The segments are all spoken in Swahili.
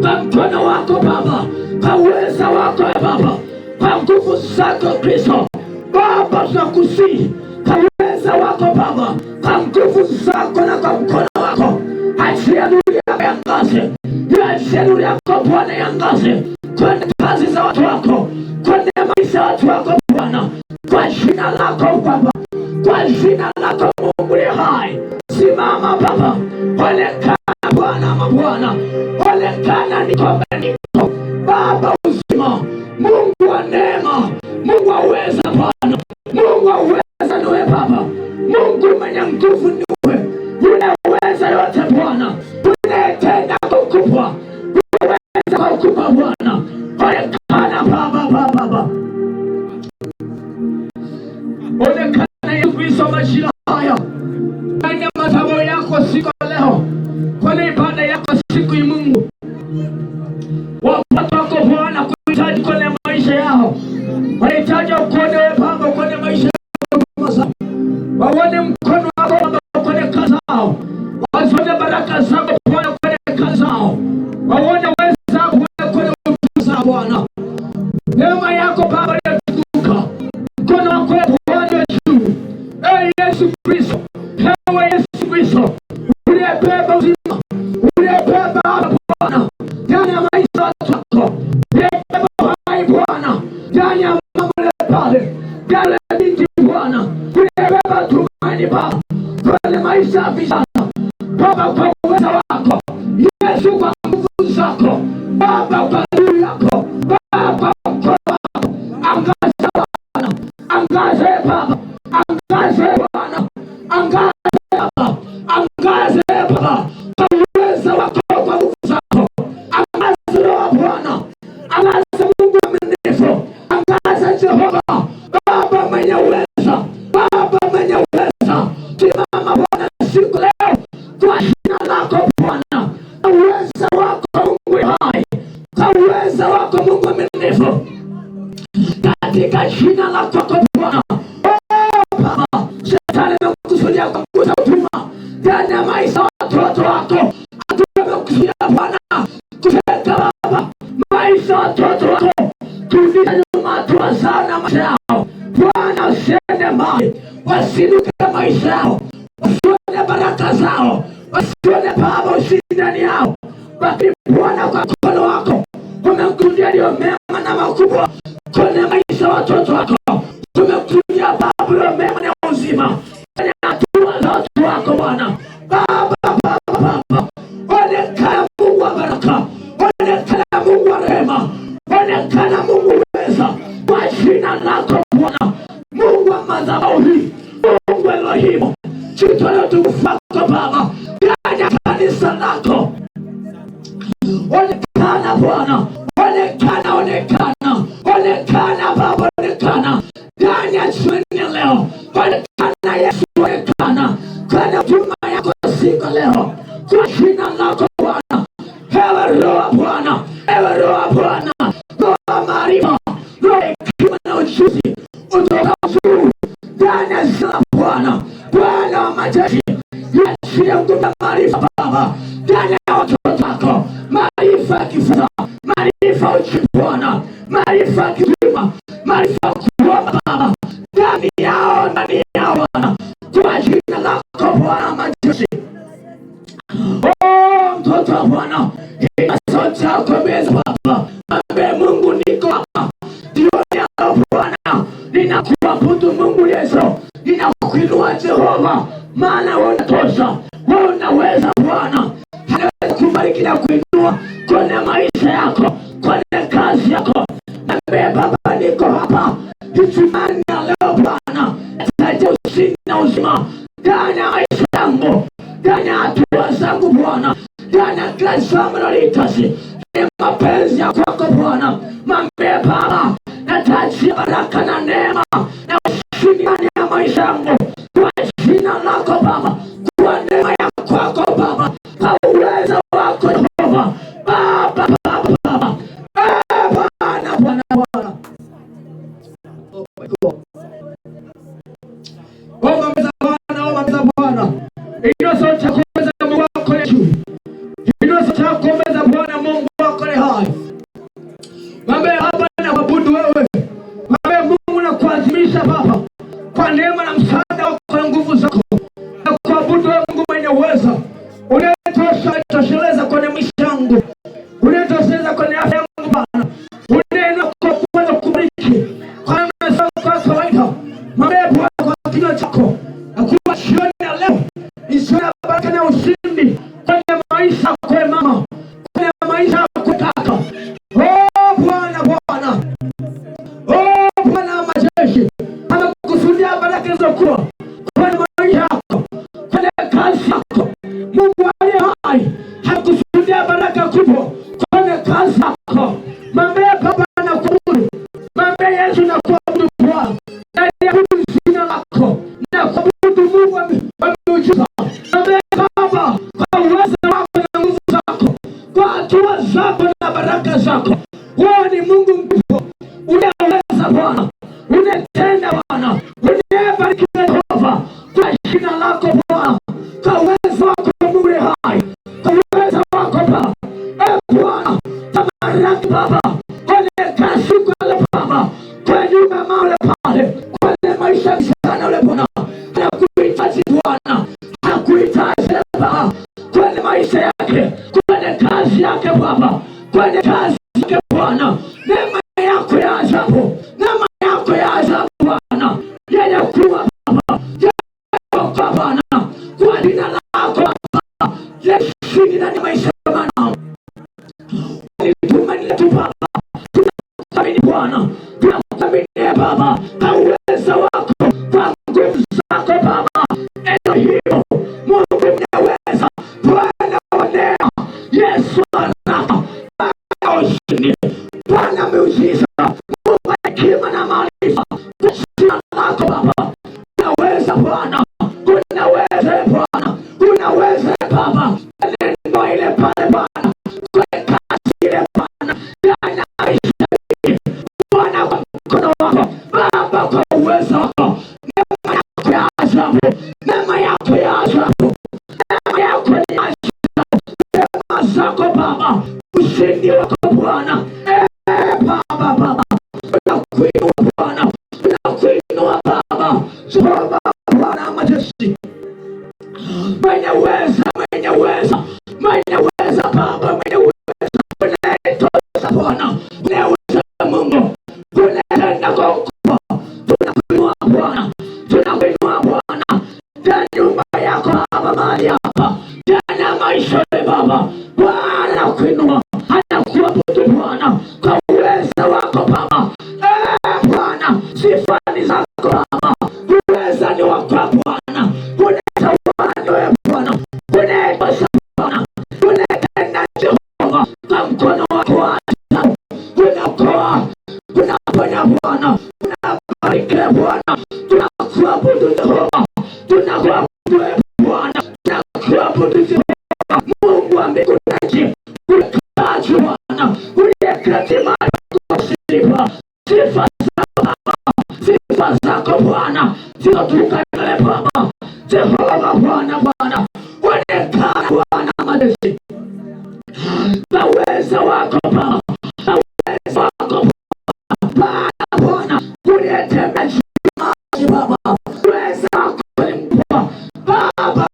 kwa mkono wako Baba, kwa uweza wako Baba, kwa nguvu zako Kristo Baba, tunakusihi kwa uweza wako Baba, kwa nguvu zako na kwa mkono wako, achia nuru yako iangaze, achia nuru yako Bwana iangaze kwenye kazi za watu wako, kwenye maisha ya watu wako Bwana, kwa jina lako Baba, kwa jina lako Mungu aliye hai. Simama Baba, onekana Bwana mabwana, onekana niko Baba uzima, Mungu wa neema, Mungu aweza Bwana, Mungu aweza niwe Baba, Mungu mwenye nguvu niwe, unaweza yote Bwana, unatenda kukubwa, unaweza kukubwa Bwana, onekana Baba, onekana Yesu Kristo majira haya, kwenye madhabahu yako siku leo, kwenye ibada yako siku ya Mungu, watu wako Bwana kuhitaji kwenye maisha yao, wanahitaji ukone wewe Baba kwenye maisha yao, waone mkono wako Baba kwenye kazi zao, waone baraka zako Bwana kwenye kazi zao, waone uweza wako kwenye ofisi zao Bwana, neema yako Baba inatukuka, mkono wako Bwana juu. Yesu Kristo, ewe Yesu Kristo, uliyebeba uzima, uliyebeba Bwana ndani ya maisha yako, uliyebeba uhai Bwana ndani ya mama pale, ndani ya binti Bwana, uliyebeba tumaini Baba kwenye maisha ya vijana Baba, kwa uwezo wako Yesu, kwa nguvu zako Baba, kwa nuru yako Baba, kwa mkono wako, angaza Bwana, angaza Baba, angaze Bwana, angaze Baba, angaze Baba, kwa uwezo wako, kwa nguvu zako, angaze Roho Bwana, angaze Mungu mwaminifu, angaze Jehova Baba mwenye uweza, Baba mwenye uweza. Simama Bwana siku leo kwa jina lako Bwana, kwa uweza wako Mungu hai, kwa uweza wako Mungu mwaminifu, katika jina lako Bwana. Shetani amekusudia kukuza utuma ndani ya maisha ya watoto wako, amekusudia Bwana kuteka Baba maisha ya watoto wako, kurudisha nyuma hatua zao na maisha yao Bwana, usiende mbali, wasinuke maisha yao, wasione baraka zao, wasione Baba ushindani yao, bali Bwana kwa mkono wako umekusudia ndio mema na makubwa kwenye maisha ya watoto wako, umekusudia Baba ndio mema na uzima kwenye hatua za watu wako Bwana. Baba, onekana Mungu wa baraka, onekana Mungu wa rehema, onekana Mungu uweza kwa jina lako Bwana, Mungu wa madhabahu hii, Mungu Elohimu, jitoe utukufu wako Baba ndani ya kanisa lako. Onekana Bwana, onekana, onekana Baba, onekana ndani ya jioni leo, onekana Yesu, onekana kwenye huduma yako siku leo kwa jina lako Bwana. Ewe Roho Bwana, ewe Roho Bwana, Roho maarifa, Roho hekima na ujuzi utoka juu ndani ya jina Bwana, Bwana wa majeshi, yachie nguvu na maarifa Baba ndani ya watoto wako, maarifa ya kifedha, maarifa ya uchumi Bwana, maarifa ya kilimo, maarifa ya kuomba Baba ndani yao Bwana, kwa jina lako Bwana majeshi. Mtoto wa Bwana, ina sauti yako mbele Baba, ambaye Mungu niko hapa jioni ya Bwana, ninakuabudu Mungu Yesu, ninakuinua Jehova, maana wewe unatosha, wewe unaweza Bwana, unaweza kubariki na kuinua kwenye maisha yako, kwenye kazi yako, ambaye Baba niko hapa itimani ya leo Bwana, nahitaji ushindi na uzima ndani ya maisha yangu, ndani ya hatua zangu Bwana, ndani ya kila jambo nalihitaji ni mapenzi ya kwako Bwana. Mwambie Baba, nahitaji baraka na neema na ushindi ndani ya maisha yangu kwa jina lako Baba, kwa neema ya kwako Baba, kwa uwezo wako Jehova Baba, Bwana. Omba Bwana, ino sauti ya kuomba Mungu wako Yesu, ino sauti ya kuomba Bwana Mungu makubwa kwenye kazi yako. Mwambie Baba nakuabudu. Mwambie Yesu nakuabudu Bwana. Naliabudu jina lako. Nakuabudu Mungu wa miujiza. Mwambie Baba kwa uwezo wako na nguvu zako, kwa hatua zako na baraka zako. Wewe ni Mungu mkubwa. Unaweza Bwana. Unatenda Bwana. Unabariki Jehova kwa jina lako Bwana. Kwa uwezo wako Mungu hai. Kwa uwezo wako Baba. Bwana, tabaraki Baba. Kwenye kazi kwa Baba. Kwenye nyumba male pale. Kwenye maisha sana ule Bwana. Hakuhitaji Bwana. Hakuhitaji Baba. Kwenye maisha yake. Kwenye kazi yake Baba. Kwenye kazi yake Bwana. Neema yako ya ajabu. Neema yako ya ajabu Bwana. Yeye kuwa Baba. Yeye kwa Bwana. Kwa jina lako Baba. Yesu ni ndani maisha Bwana. Tumanile Baba. Tunakuthamini Bwana. Tunakuthamini Baba. Kwa uwezo wako. Kwa nguvu zako Baba. Elohim. Mungu unaweza. Bwana wa neema. Yesu anaka. Bwana ushindi. Bwana miujiza. Mungu wa hekima na maarifa. Kwa jina lako Baba. Unaweza Bwana. Unaweza Bwana. Unaweza Baba. Neno ile pale Bwana. Kwa kazi ile Bwana. Yana maisha Bwana kwa mkono wako. Baba kwa uwezo wako. Neema yako ya ajabu. Neema yako ya ajabu. Neema yako ya ajabu. Neema zako Baba. Ushindi wako Bwana. Baba. Tunakuinua Bwana. Tunakuinua Baba. Jehova Bwana majeshi. Mwenye uweza Baba, mwenye uweza. Unayetosha Bwana. Unaweza Mungu. Unatenda kwa ukubwa. Tunakuinua Bwana. Tunakuinua Bwana. Ndani nyumba yako Baba, mahali hapa. Ndani ya maisha ya Baba. Bwana anakuinua. Anakuabudu Bwana. Kwa uweza wako Baba. Bwana, sifa ni zako Baba. Uweza ni wako Bwana. Unatawala wewe Bwana. Unatosha Bwana. Unatenda Jehova. Kwa mkono wako wa ajabu. Unaokoa. Unaponya Bwana. Unabariki Bwana. Tunakuabudu Jehova. Tunakuabudu Bwana. Tunakuabudu Jehova. Mungu wa mbingu na nchi. Unataji Bwana. Unayeketi mahali kwa sifa. Sifa zako Baba. Sifa zako Bwana. Zikotuka mbele Baba. Jehova Bwana. Onekana Bwana majeshi. Kwa uwezo wako Baba. Kwa uwezo wako Baba. Bwana. Unayetembea maji Baba. Uwezo wako ni mkubwa. Baba.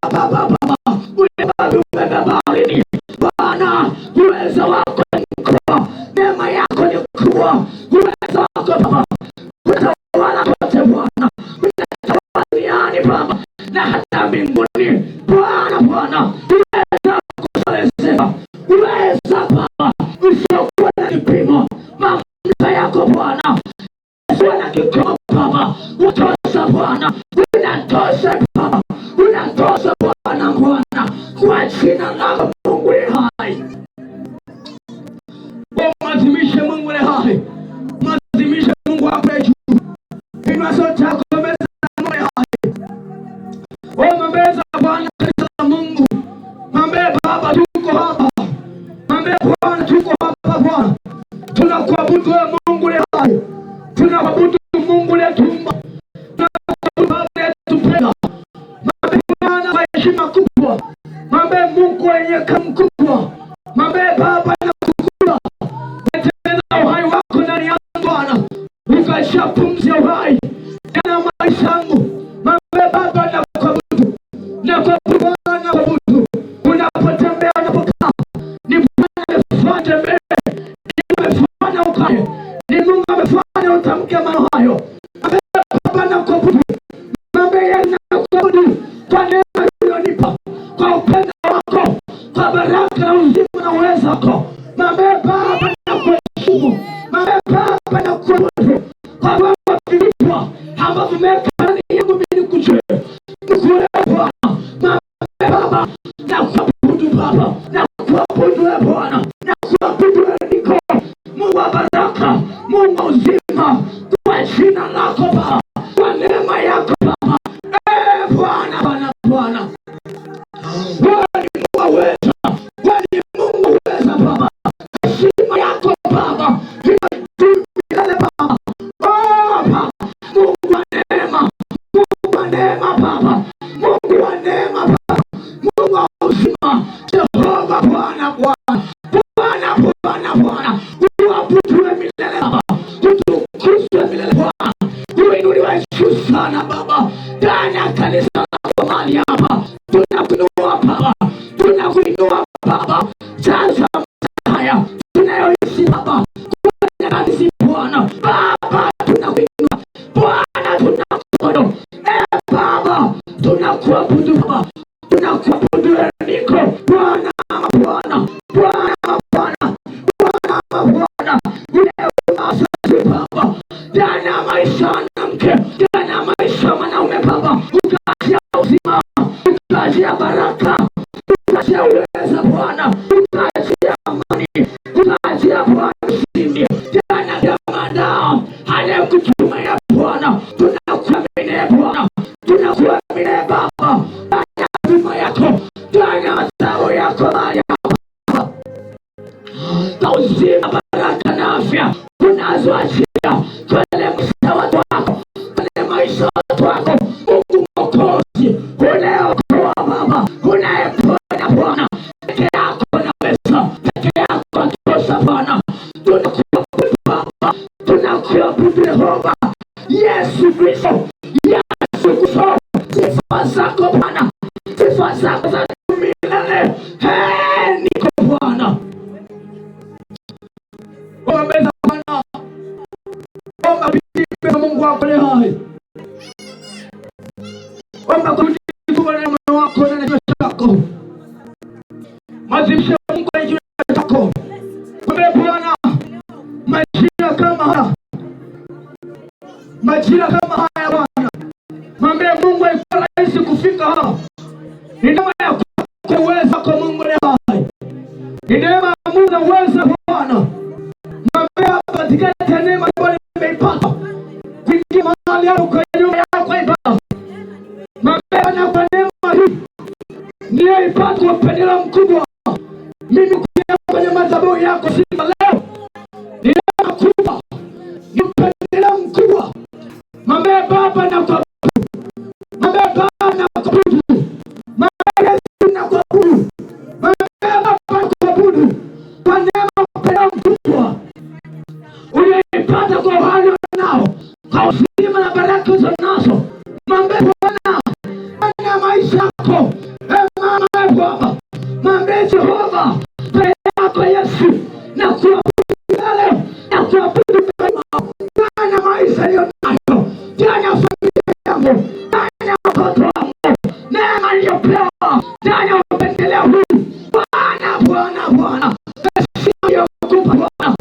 Unabeba baharini. Bwana. Uwezo wako ni mkubwa. Neema yako ni mkubwa. Uwezo wako Baba. Unatawala kote Bwana. Unatawala duniani Baba. Na hata mbinguni. Bwana. Uweza kusolezeka. Uweza Baba. Usiokuwa na kipimo. Mamlaka yako Bwana. Usiokuwa na kikomo Baba. Utosha Bwana. Unatosha Baba. Unatosha Bwana. Kwa jina lako Mungu ni hai. Mwadhimishe Mungu ni hai. Mwadhimishe Mungu wako juu. Inua sauti yako mbele za Mungu ni hai. Mbele za Bwana kanisa la Mungu. Mwambie Baba tuko hapa. Mwambie Bwana tuko hapa Bwana. Tunakuabudu wewe Mungu ni hai. Tunakuabudu Mungu aliyetuumba. Tunakuabudu Baba aliyetupenda. Mwambie Bwana kwa heshima kubwa. Mwambie Mungu wenye mkubwa. Mwambie Baba nakukula. Natenda uhai wako ndani yangu Bwana. Ukaisha pumzi ya uhai ndani ya maisha yangu. Mwambie Baba nakuabudu. Nakuabudu Bwana, nakuabudu. Unapotembea unapokaa. Ni Bwana amefanya mbele. Ni amefanya ukae. Ni Mungu amefanya utamke maneno hayo. Mwambie Baba nakuabudu. Mwambie yeye nakuabudu. Kwa neema uliyonipa. Kwa upendo wako. Kwa baraka na uzima na uwezo wako. Mwambie Baba nakuheshimu. Mwambie Baba nakuabudu. Kwa mambo vilipwa ambavyo umeweka ndani yangu mimi nikujue. Nikuelewe Bwana. Mwambie Baba nakuabudu Baba. Nakuabudu Bwana. tunakuabudu Baba, tunakuabudu Niko Bwana, Bwana, Bwana, Bwana, Bwana, Bwana, unasasi Baba, ndani ya maisha ya mwanamke, ndani ya maisha ya mwanaume Baba, ukazia uzima, ukazia baraka, ukazia uweza Bwana, ukazia amani, ukazia Bwana ushindi, ndani ya madao hadi kutumia Bwana, tunakuamini Bwana, tunakuamini Baba, ndani ya huduma yako, ndani ya mazao yako na uzima, baraka na afya unazoachilia kwenye maisha wako, kwenye maisha wako. Mungu Mwokozi, unayeokoa Baba, unayeponya Bwana, peke yako unaweza, peke yako unatosha Bwana. Tunakuabudu Baba, tunakuabudu Yehova Yesu Kristo, Yesu Kristo, sifa zako Bwana, sifa zako za milele. Niko Bwana, omba Bwana, omba bibi Mungu wako ni hai, omba kujibu na moyo wako na nafsi yako, mazimisha Mungu kwa jina lako. Omba Bwana, majira kama haya, majira kama haya Bwana, mwambie Mungu alikuwa rahisi kufika hapa, ni neema yako, uwezo wako Mungu ni hai, ni neema ya Mungu na uwezo Bwana. Katika neema ambayo nimeipata kuingia mahali hapo kwa nyumba yako ibada, mapema kwa neema hii niliyoipata kwa upendeleo mkubwa, mimi kuja kwenye madhabahu yako siku leo ni neema kubwa, ni upendeleo mkubwa. Mwambie Baba na kuabudu, mwambie Baba na kuabudu, mwambie Yesu na kuabudu, mwambie Baba na kuabudu kwa neema upendeleo mkubwa uliipata kwa uhai nao, kwa uzima na baraka unazo. Mwambie Bwana ndani ya maisha yako, mama Baba, mwambie Jehova mbele yako Yesu, na kuabudu leo, na kuabudu ndani ya maisha yanayo, ndani ya familia yangu, ndani ya watoto wangu, neema iliyopewa ndani ya upendeleo huu Bwana, Bwana, Bwana, sio kukupa Bwana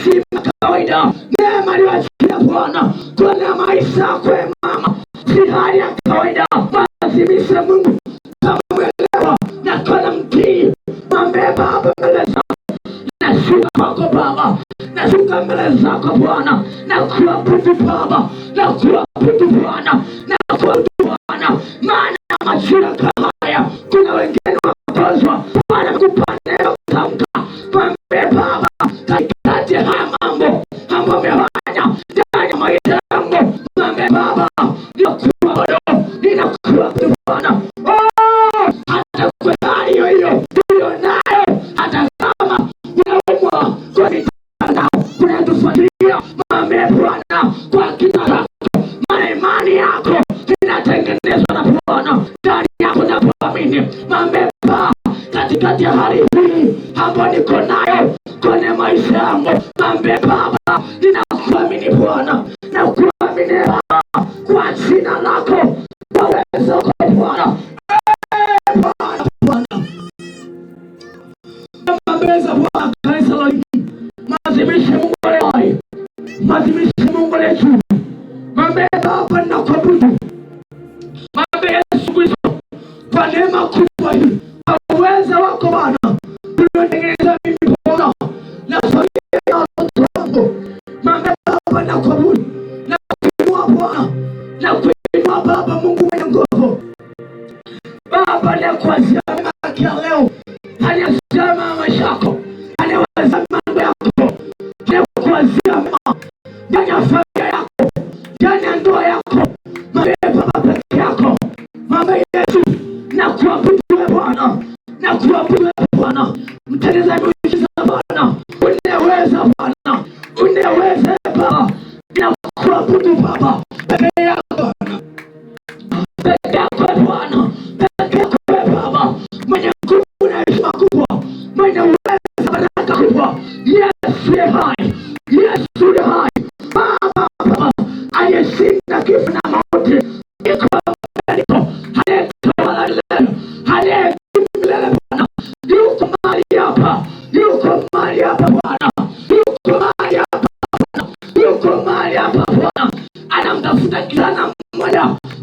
si kawaida, neema iliyoachilia Bwana kwenye maisha yako mama, si hali ya kawaida. Lazimisha Mungu kama mwelewa na kama mtii, mwambie Baba mbele zako, nashuka kwako Baba, nashuka mbele zako Bwana, na kuabudu Baba, na kuabudu Bwana, na kuabudu Bwana, maana majira kama haya kuna wengine wakozwa Bwana kupande kutamka, mwambie Baba katikati haya mambo ambayo umefanya ndani ya maisha yangu, mwambie Baba ninakuabudu Bwana, hata kwa hali hiyo nayo, hata kama unaumwa kwa mitandao unatufuatilia, mwambie Bwana kwa kina lako, maana imani yako inatengenezwa na Bwana ndani yako na kuamini. Mwambie Baba katikati ya hali hii ambayo niko nayo kwenye maisha yangu, mwambie Baba ninakuamini Bwana, na kuamini Baba kwa jina lako, kwa uwezo wako Bwana. Bwana, Bwana mbeza Bwana, kanisa la mazimishe Mungu hai, mazimishe Mungu letu, mwambie Baba ninakuabudu, mwambie Yesu Kristo kwa neema kubwa hii, kwa uwezo wako Bwana uliotengeneza mimi Bwana na familia ya watoto wangu, mwambie Baba ninakuabudu, na kuinua Bwana, na kuinua Baba Mungu mwenye nguvu. Baba leo kuanzia mema leo, anasema maisha yako, anaweza mambo yako leo kuanzia mema ndani ya familia yako, ndani ya ndoa yako, mwambie Baba peke yako, mwambie Yesu na kuabudu Bwana, na kuabudu Bwana, mtendeza miujiza Bwana, unaweza Bwana, unaweza Baba, na kuabudu Baba peke yako Bwana, peke yako Bwana, peke yako Baba, mwenye nguvu na heshima kubwa, mwenye uwezo baraka kubwa. Yesu ni hai, Yesu ni hai, Baba, Baba aliyeshinda kifo na mauti, iko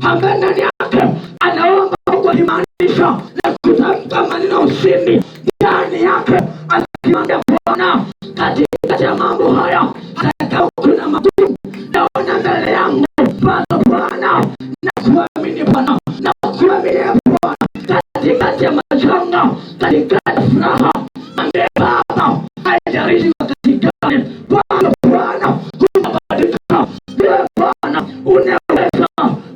ambaye ndani yake anaomba kwa imaanisha na kutamka maneno ushindi ndani yake, akimwambia Bwana, katikati ya mambo haya hata kuna magumu naona mbele yangu, bado Bwana nakuamini Bwana, nakuamini Bwana, katikati ya majanga, katikati ya furaha, mwambie Baba, haijalishi wakati gani, bado Bwana unabadilika. Bwana unaweza,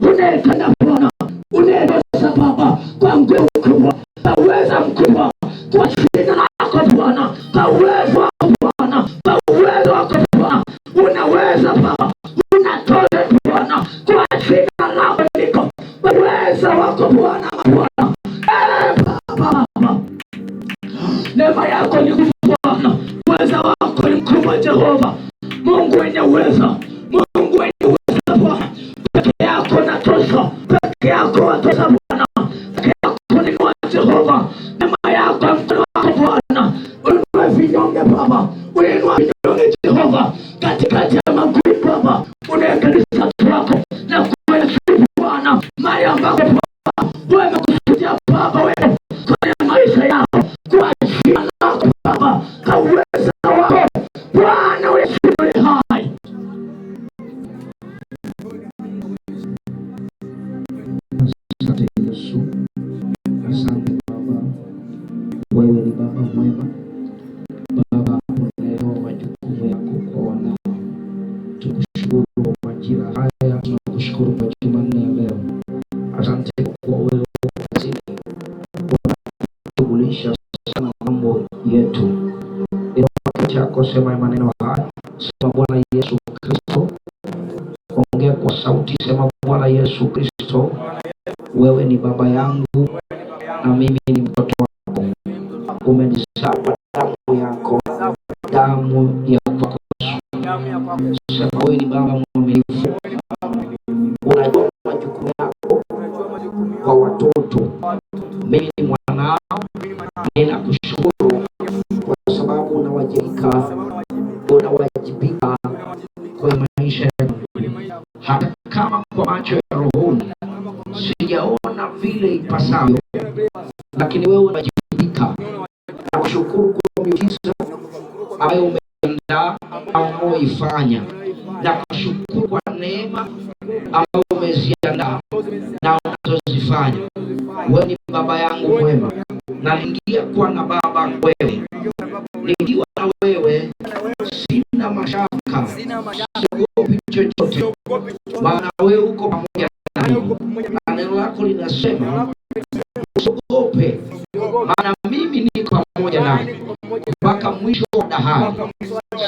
unaweza Bwana, unaweza Baba, kwa nguvu kubwa, kwa uwezo mkubwa, kwa jina lako Bwana, kwa uwezo wako Bwana, kwa uwezo wako Bwana, unaweza Baba, unatosha Bwana, kwa jina lako niko, kwa uwezo wako Bwana, Bwana, Baba, neema yako ni kubwa Bwana, uwezo wako ni mkubwa Jehova, Mungu wenye uwezo, Mungu wenye uwezo Bwana, peke yako natosha, peke yako watosha Bwana, peke yako ni wa Jehova, neema yako mkono wako Bwana, uinue vinyonge Baba, uinue vinyonge Jehova, katikati ya magumu Baba, unaekanisa wako na kuweza Bwana, mali ambako Baba, wewe umekusudia Baba, wewe kwenye maisha yao, kwa jina lako Baba, kwa uwezo wako Bwana, wewe hai. Asante Yesu, asante Baba, wewe ni Baba mwema, Baba unaelewa majukumu yako kwa wanao. Tukushukuru kwa majira haya, tunakushukuru kwa Jumanne ya leo. Asante kwa wewe kazini, unashughulisha sana mambo yetu. Ina wakati yako, sema maneno haya, sema Bwana Yesu Kristo, ongea kwa sauti, sema Bwana Yesu Kristo, wewe ni baba yangu na mimi ni mtoto wako, umenizaa kwa damu yako, damu ya kwako. Sema wewe ni baba mwaminifu, unajua majukumu yako kwa watoto. Mimi ni mwanao, ninakushukuru kwa sababu unawajibika kwa maisha yangu, hata kama kwa macho ya rohoni sijaona vile ipasavyo, lakini wewe unajibika. Nakushukuru kwa miujiza ambayo umeandaa au umeifanya. Nakushukuru kwa neema ambayo umeziandaa na unazozifanya. Wewe ni baba yangu mwema, na niingia kwa na baba wewe, nikiwa na wewe sina mashaka, siogopi chochote, maana wewe uko pamoja nami, na neno lako linasema usiogope, maana mimi niko pamoja nawe mpaka mwisho wa dahari.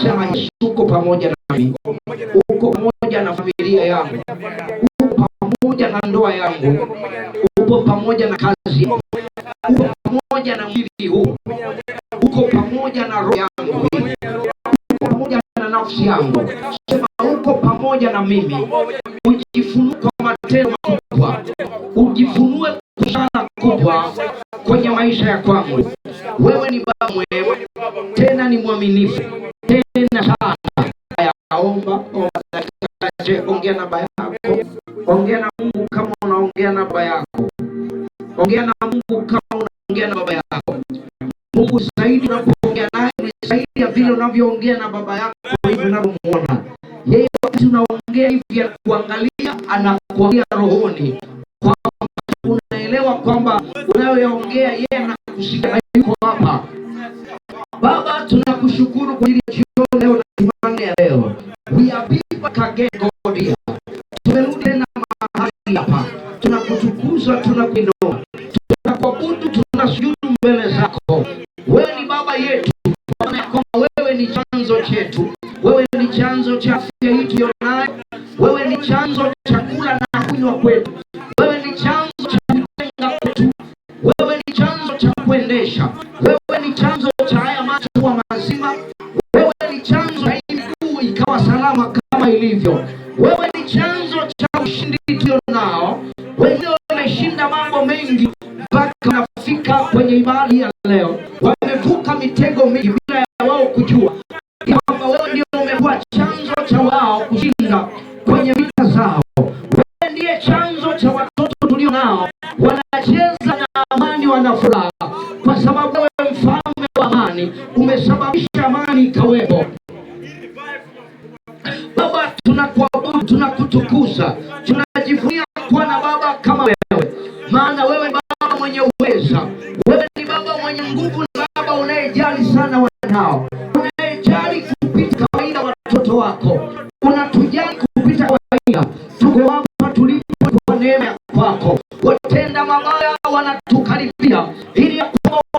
Sema Yesu uko pamoja nami, uko pamoja na familia yangu, uko pamoja na ndoa yangu, uko pamoja na kazi, uko pamoja na mwili huu, uko pamoja na roho yangu, uko pamoja na nafsi yangu. Sema uko pamoja na mimi. Ujifunue kwa matendo makubwa, ujifunue kwa ishara kubwa kwenye maisha ya kwangu. Wewe ni baba mwema, tena ni mwaminifu, tena sana. Yaomba ongea na baba yako, ongea na Mungu kama unaongea na baba yako, ongea na Mungu kama unaongea na baba yako. Mungu zaidi unapoongea naye ni zaidi ya vile unavyoongea na baba yako hivi unavyomuona yeye. Wakati unaongea hivi anakuangalia, anakuangalia rohoni, kwa unaelewa kwamba unayoongea yeye anakusikia, yuko hapa. Baba, tunakushukuru kwa ajili ya jioni leo na Jumanne ya leo. We are back again God here. Tumerudi tena mahali hapa, tunakutukuza, tunakuinua, tunakuabudu, tunasujudu mbele zako. Wewe ni baba yetu, kwamba wewe ni chanzo chetu, wewe ni chanzo cha afya hii tunayo, wewe ni chanzo cha kula na kunywa kwetu, wewe ni chanzo cha kujenga kwetu, wewe ni chanzo cha kuendesha, wewe ni chanzo cha haya macho kuwa mazima, wewe ni chanzo cha miguu ikawa salama kama ilivyo, wewe ni chanzo cha ushindi tulionao. Wengine wameshinda mambo mengi mpaka wanafika kwenye ibada ya leo, wamevuka mitego mingi bila ya wao kujua kwamba wewe ndio umekuwa chanzo cha wao kushinda kwenye vita zao. Wewe ndiye chanzo cha amani, umesababisha amani ikawepo. Baba, tunakuabudu, tunakutukuza, tunajivunia kuwa na baba kama wewe, maana wewe ni baba mwenye uweza, wewe ni baba mwenye nguvu, ni baba unayejali sana wanao, unayejali kupita kawaida watoto wako, unatujali kupita kawaida. Tuko hapa tulipo kwa neema ya kwako. Watenda mabaya wanatukaribia ili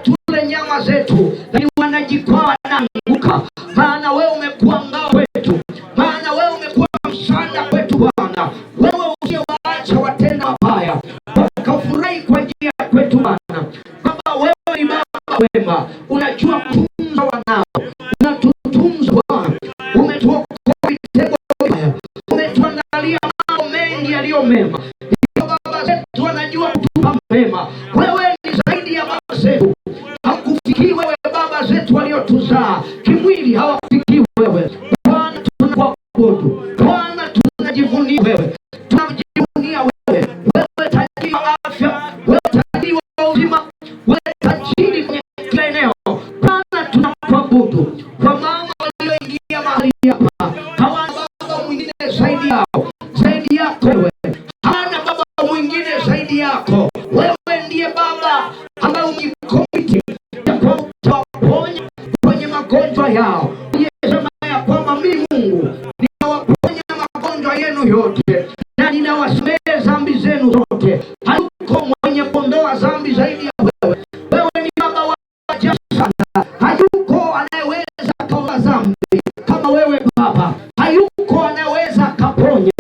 tule nyama zetu, lakini wanajikwaa, wanaanguka, maana wewe umekuwa ngao kwetu, maana wewe umekuwa msaada kwetu Bwana. Wewe usiyewaacha watenda mabaya wakafurahi kwa njia kwetu Bwana. Baba, wewe ni baba wema, unajua kutunza wanao, unatutunza Bwana, umetuokoa mitego mibaya, umetuandalia mambo mengi yaliyo mema. Baba zetu wanajua kutupa mema. Wewe ni zaidi ya baba zetu, hakufikii wewe baba zetu waliotuzaa kimwili, hawakufikii wewe Bwana. Tunakuabudu Bwana, tunajivunia wewe, tunajivunia wewe, wewe tajiri wa afya, wewe tajiri wa uzima, wewe tajiri kwenye kila eneo Bwana. Tunakuabudu kwa mama walioingia mahali hapa, hawana baba mwingine zaidi yao, zaidi yako wewe, hana baba mwingine zaidi yako. Wewe ndiye baba ambaye umekomiti ya kuwaponya kwenye magonjwa yao. Yesema ya kwamba mimi Mungu ninawaponya magonjwa yenu yote na ninawasamehe dhambi zenu zote. Hayuko mwenye kuondoa dhambi zaidi ya wewe. Wewe ni baba wa ajabu sana. Hayuko anayeweza kuondoa dhambi kama wewe Baba. Hayuko anayeweza kuponya.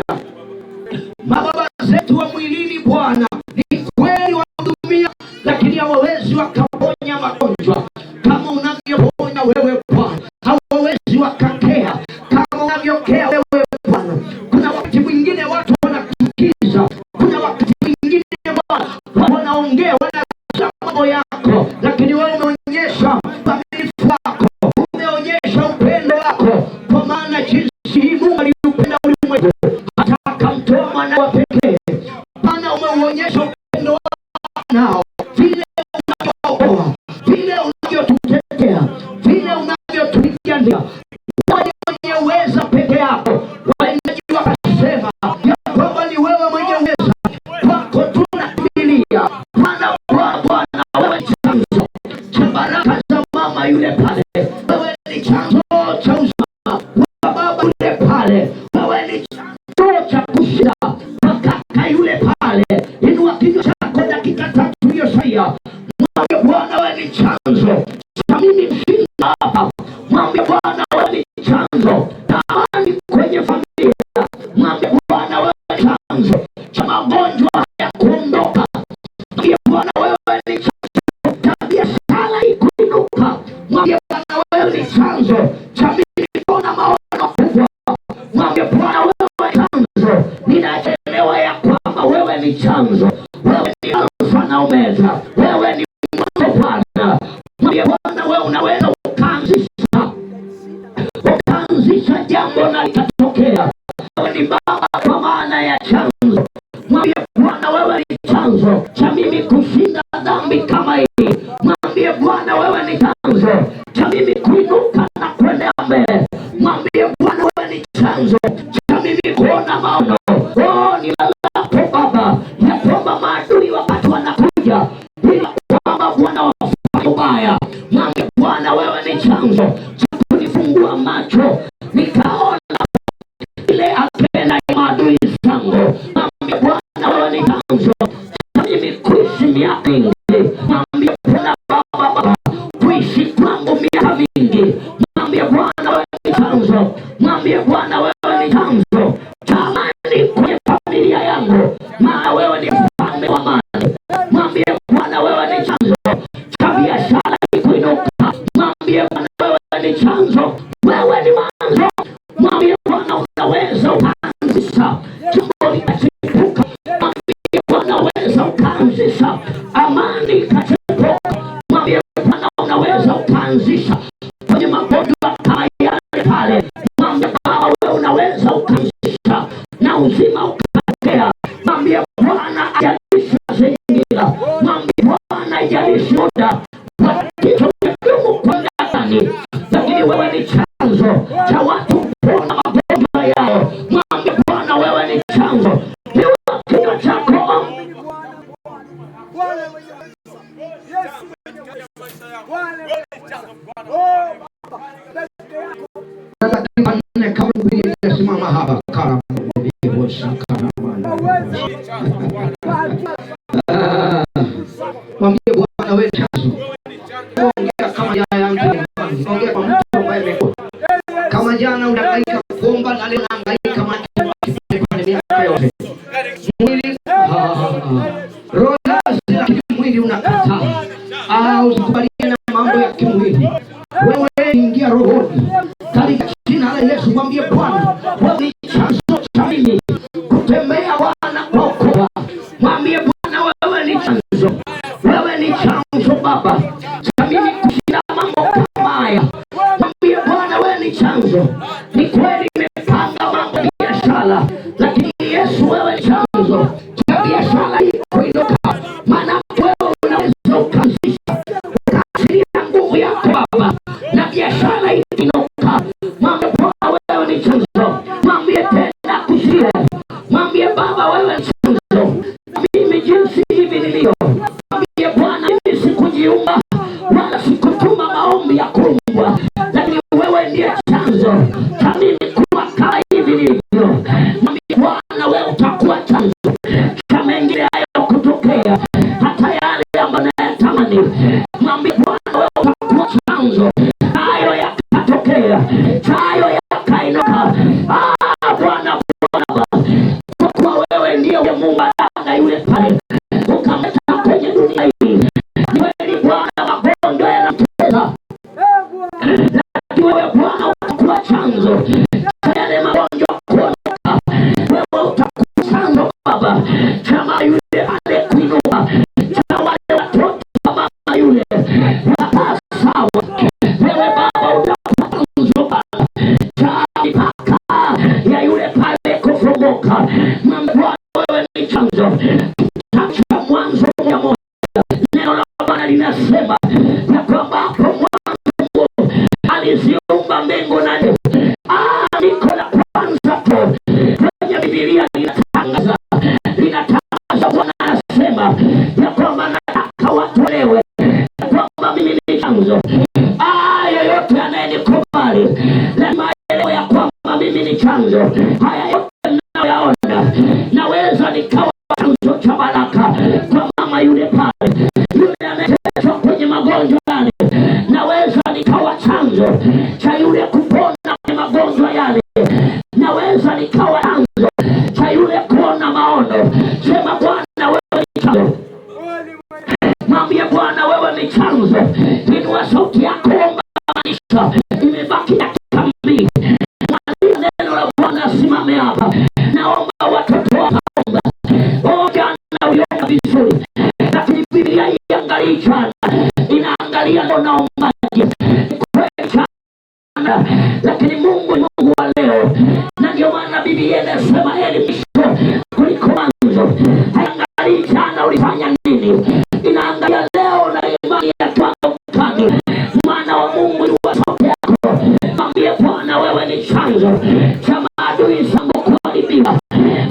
Mababa zetu wa mwilini Bwana ni kweli wahudumia, lakini hawawezi wakaponya magonjwa kama unavyoponya wewe Bwana. Hawawezi wakakea kama unavyokea wewe Bwana. Kuna wakati mwingine watu wanakusikiza, kuna wakati mwingine Bwana wanaongea, wanasema mambo yako, lakini wewe umeonyesha uaminifu wako, umeonyesha upendo wako, kwa maana jinsi Mungu aliupenda ulimwengu hata akamtoa mwana wa pekee. Bwana, umeuonyesha upendo wako nao, vile unavyookoa, vile unavyotutetea, vile unavyotupigania. Wewe mwenye uweza peke yako. Waendaji wakasema ya kwamba ni wewe mwenye uweza, kwako tunakimbilia Bwana. Bwana, wewe ni chanzo cha baraka za mama yule pale, wewe ni chanzo cha uzima wa baba yule pale, wewe ni chanzo cha kushinda kwa kaka yule pale. Inua kinywa chako dakika 3 iliyosalia, mwambie Bwana, wewe ni chanzo cha mimi kushinda hapa. Mwambie Bwana, wewe ni chanzo cha amani kwenye familia. Mwambie Bwana, wewe ni chanzo cha magonjwa ya kuondoka. Mwambie Bwana, wewe ni chanzo cha biashara ikuinuka. Mwambie Bwana, wewe ni chanzo cha mimi kuona maono makubwa. Mwambie Bwana, wewe ni chanzo, ninachelewa ya kwamba wewe ni chanzo. Wewe ni Alfa na Omega, wewe ni mwanzo Bwana. Mwambie Bwana, wewe unaweza ukaanzisha jambo na likatokea. Wewe ni baba kwa maana ya chanzo. Mwambie Bwana, wewe ni chanzo cha mimi kushinda dhambi kama hii. Mwambie Bwana, wewe ni chanzo cha mimi kuinuka na kwenda mbele. Mwambie Bwana, wewe ni chanzo cha mimi kuona maono. Ni lalapo Baba ya kwamba maadui wakati wanakuja ili kwamba Bwana wafanye ubaya. Mwambie Bwana, wewe ni chanzo cha kunifungua macho nikaona ile agenda ya maadui zangu. Mwambie Bwana, wewe ni chanzo cha mimi kuishi miaka mingi. Mwambie Bwana, Baba, kuishi kwangu miaka mingi. Mwambie Bwana, wewe ni chanzo. Mwambie Bwana, wewe ni chanzo cha amani kwenye familia yangu, maana wewe ni mfalme wa amani. Mwambie Bwana, wewe ni chanzo cha biashara ikuinuka. Mwambie Bwana, wewe ni chanzo, wewe ni mwanzo. Mwambie Bwana, unaweza ukaanzisha jambo likachipuka. Mwambie Bwana, unaweza ukaanzisha amani ikachipuka. Mwambie Bwana, unaweza ukaanzisha kwenye magonjwa kama yale pale. Mwambie Bwana, wewe unaweza ukaanzisha na uzima ukatokea. Mwambie Bwana, ajalisha zingira. Mwambie Bwana, ajalisha muda wa kitu kigumu kwa ndani. imani, lakini wewe ni chanzo cha watu kupona magonjwa yao. Mwambie Bwana, wewe ni chanzo. Inua kinywa chako. Simama hapa kama mwambie Bwana, wewe chanzo. Ongea kama yangu, ongea kwa mtu ambaye amekuwa kama jana unahangaika kuomba na leo unahangaika kama kwa miaka yote. Mwili roho lakini mwili unakataa. Usikubaliane na mambo ya kimwili. Wewe ingia rohoni katika jina la Yesu. Mwambie Bwana, wewe ni chanzo cha mimi kutembea wana kuokoa. Mwambie Bwana, wewe ni chanzo. Wewe ni chanzo Baba cha mimi kushinda mambo kama haya. Mwambie Bwana, wewe ni chanzo. Ni kweli nimepanga mambo ya biashara, lakini Yesu, wewe ni chanzo cha biashara hii kuinuka. Maana wewe unaweza ukaanzisha ukaachilia nguvu yako Baba na biashara hii kuinuka. Mwambie Bwana, wewe ni chanzo. Mwambie tena kushia. Mwambie Baba, wewe ni chanzo. Mimi jinsi hivi nilio. Mwambie Bwana, mimi sikujiumba wala sikutuma maombi ya kuumbwa, lakini wewe ndiye chanzo cha mimi kuwa kama hivi nilivyo. Mwambie Bwana, wewe utakuwa chanzo cha mengine hayo kutokea, hata yale ambayo nayatamani. Mwambie Bwana, wewe utakuwa chanzo hayo yakatokea, hayo yakainuka. Bwana, kwa kuwa wewe ndiye Mungu na yule pale ukamleta kwenye dunia hii. Ni kweli Bwana, magonjwa yanatesa, lakini wewe Bwana utakuwa chanzo cha yale magonjwa kuondoka. Wewe utakuwa chanzo Baba cha yule aliyekuinua, cha wale watoto wa mama yule watakaa sawa. Wewe Baba utakuwa chanzo Baba cha mipaka ya yule pale kufunguka. Bwana, wewe ni chanzo cha Mwanzo 1. Neno la Bwana linasema ya kwamba hapo mwanzo aliziumba mbingu na nchi. Andiko la kwanza tu kwenye Biblia linatangaza Bwana anasema ya kwamba nataka watolewe, ya kwamba mimi ni chanzo. Yoyote anayenikubali lazima aelewe ya kwamba mimi ni chanzo. Haya yote ninayoyaona, naweza nikawa chanzo cha baraka kwa mama yule pale, yule ameteswa kwenye magonjwa yale. Naweza nikawa chanzo cha yule kupona kwenye magonjwa yale. Naweza nikawa chanzo cha yule kuona maono. Sema Bwana, wewe ni chanzo. Mwambie Bwana, wewe ni chanzo. Inua sauti yako, omba maisha. Imebaki dakika 2. Mwambie neno la Bwana, simame hapa. Naomba watoto waomba. Jana uliona vizuri, lakini Biblia iangalia jana, inaangalia leo naombaje. Kweli jana, lakini Mungu ni Mungu wa leo, na ndio maana Biblia inasema heri mwisho kuliko mwanzo. Haiangalii jana ulifanya nini, inaangalia leo na imani ya kwako kani. Mwana wa Mungu ni wa sauti yako. Mwambie Bwana, wewe ni chanzo cha maadui zangu kuharibiwa.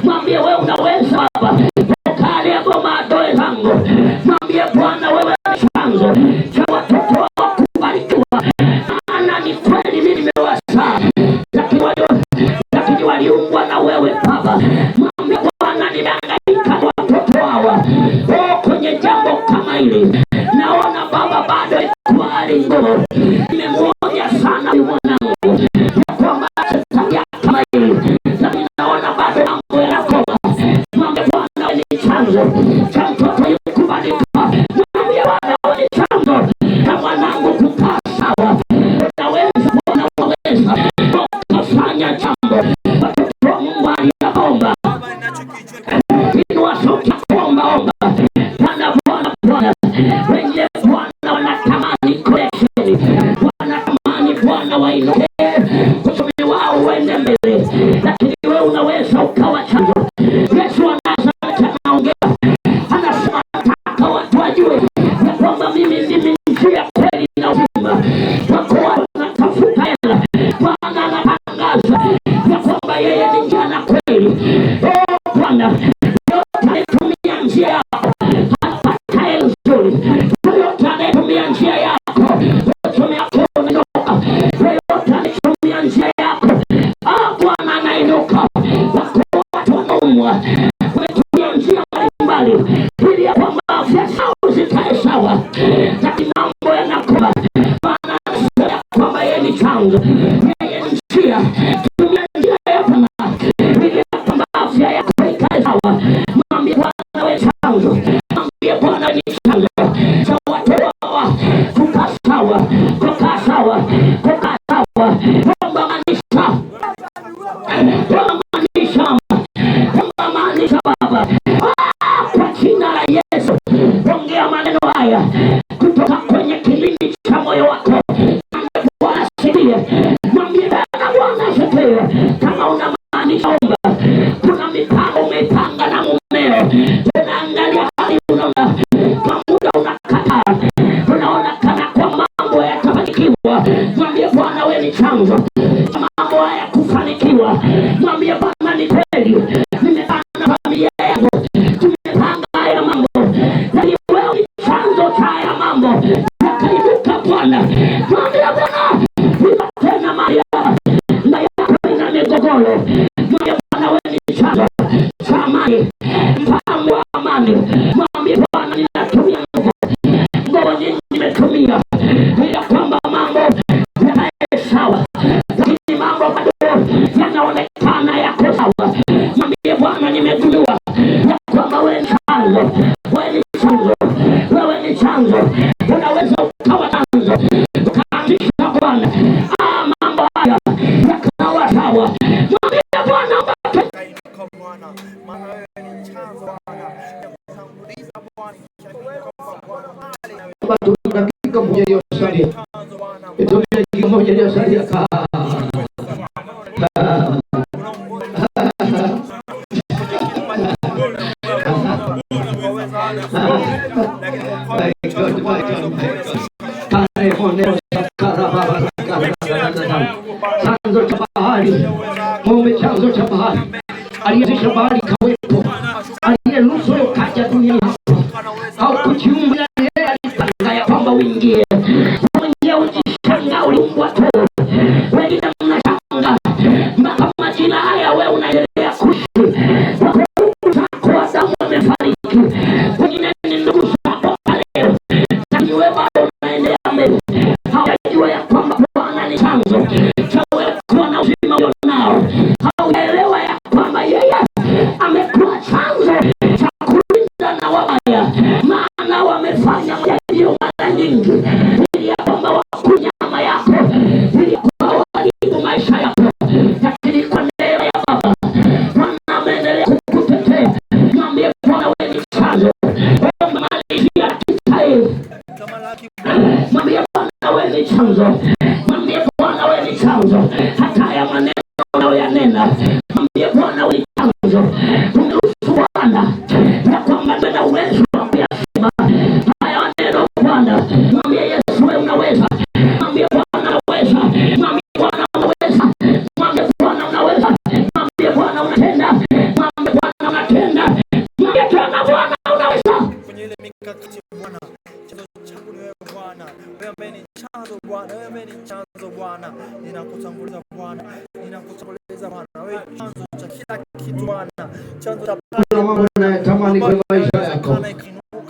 Mwambie wewe unaweza Baba kale hapo maadui zangu. Mwambie Bwana, wewe ni chanzo cha watoto wako kubarikiwa. Maana ni kweli mimi nimewazaa, lakini waliumbwa na wewe Baba. Mwambie Bwana, nimehangaika watoto hawa kwenye jambo kama hili. Naona Baba bado ikuwa hali ngumu. Nimemwonya sana huyu mwanangu ya kwamba tabia kama hili, lakini naona bado mambo yanakoma. Mwambie Bwana, wewe ni chanzo cha mtoto yule kubadilika. Mwambie Bwana, wewe ni chanzo cha mwanangu kukaa sawa. Unaweza Bwana, unaweza kufanya jambo. Watoto wa Mungu aliyaomba. Inua sauti kuomba. Bwana, wengine Bwana wanatamani collection, wanatamani Bwana wainuke, uchumi wao uende mbele, lakini wewe unaweza ukawa chanzo. Yesu anaongea, anasema nataka watu wajue ya kwamba mimi ndimi njia, kweli na uzima. Wako chanzo, yeye ni njia. Tumia njia ya Bwana ili kwamba afya yako ikae sawa. Mwambie Bwana wewe chanzo, mwambie Bwana ni chanzo cha watu hawa kukaa sawa, kukaa sawa, kukaa sawa. Omba maanisha, omba maanisha Baba, kwa jina la Yesu, ongea maneno haya kutoka kwenye kilindi cha moyo wako. Bwana asikie, mwambie Bwana asikie. Kama unamaanisha omba, kuna mipango umepanga na mumeo, unaangalia hali, unaona kwa muda unakataa, unaona kana kwa mambo yatafanikiwa. Mwambie Bwana wewe ni chanzo mambo haya kufanikiwa. Mwambie Bwana ni kweli, nimepanga familia yangu, tumepanga haya mambo, na wewe ni chanzo cha haya mambo yakaibuka Bwana. Mwambie Bwana tena mali na yako ina migogoro. Mwambie Bwana wewe ni chanzo cha amani, mpango wa amani. Mwambie Bwana ninatumia nguvu nyingi, nimetumia bila kwamba mambo yanaenda sawa, lakini mambo bado yanaonekana yako sawa. Mwambie Bwana nimegundua ya kwamba wewe ni chanzo, wewe ni chanzo, wewe ni chanzo. Unaweza ukawa chanzo ukaanzisha Bwana mambo haya yakawa sawa. Mwambie Bwana dakika moja iliyosalia, dakika moja iliyosalia. Chanzo cha bahari, mume chanzo cha bahari, aliyezisha bahari kawepo, aliyeruhusu kaja duniani au kujiumba, yeye alipanga ya kwamba uingie mwenyewe, ujishanga uliumbwa tu. Wengine mnashanga mpaka majina haya wewe unaendelea kuishi, wako wa damu wamefariki, wengine ni ndugu zako leo, lakini wewe bado unaendelea mbele. Hawajua ya kwamba Bwana ni chanzo cha wewe kuwa na uzima ulionao. Haujaelewa ya kwamba yeye amekuwa chanzo cha kulinda na wabaya, maana wamefanya majaribu mara nyingi ili ya kwamba wakunywe nyama yako, ili kwa waharibu maisha yako, lakini kwa neema ya Baba Bwana ameendelea kukutetea. Mwambie Bwana wewe ni chanzo. Mwambie Bwana wewe ni chanzo, mwambie Bwana wewe ni chanzo. Hata ya maneno unayoyanena, mwambie Bwana wewe ni chanzo. Umeruhusu Bwana ya kwamba tuna uwezo wa kuyasema haya maneno Bwana. Mwambie Yesu wewe unaweza, mwambie Bwana unaweza, mwambie Bwana unaweza, mwambie Bwana unaweza, mwambie Bwana unatenda, mwambie Bwana unatenda, mwambie tena Bwana unaweza. Kwenye ile mikakati Bwana, chanzo changu ni wewe Bwana, wewe ni chanzo Bwana, wewe ni chanzo Bwana, ninakutanguliza Bwana, ninakutanguliza Bwana, wewe ni chanzo cha kila kitu Bwana, chanzo cha mambo unayotamani kwa maisha yako.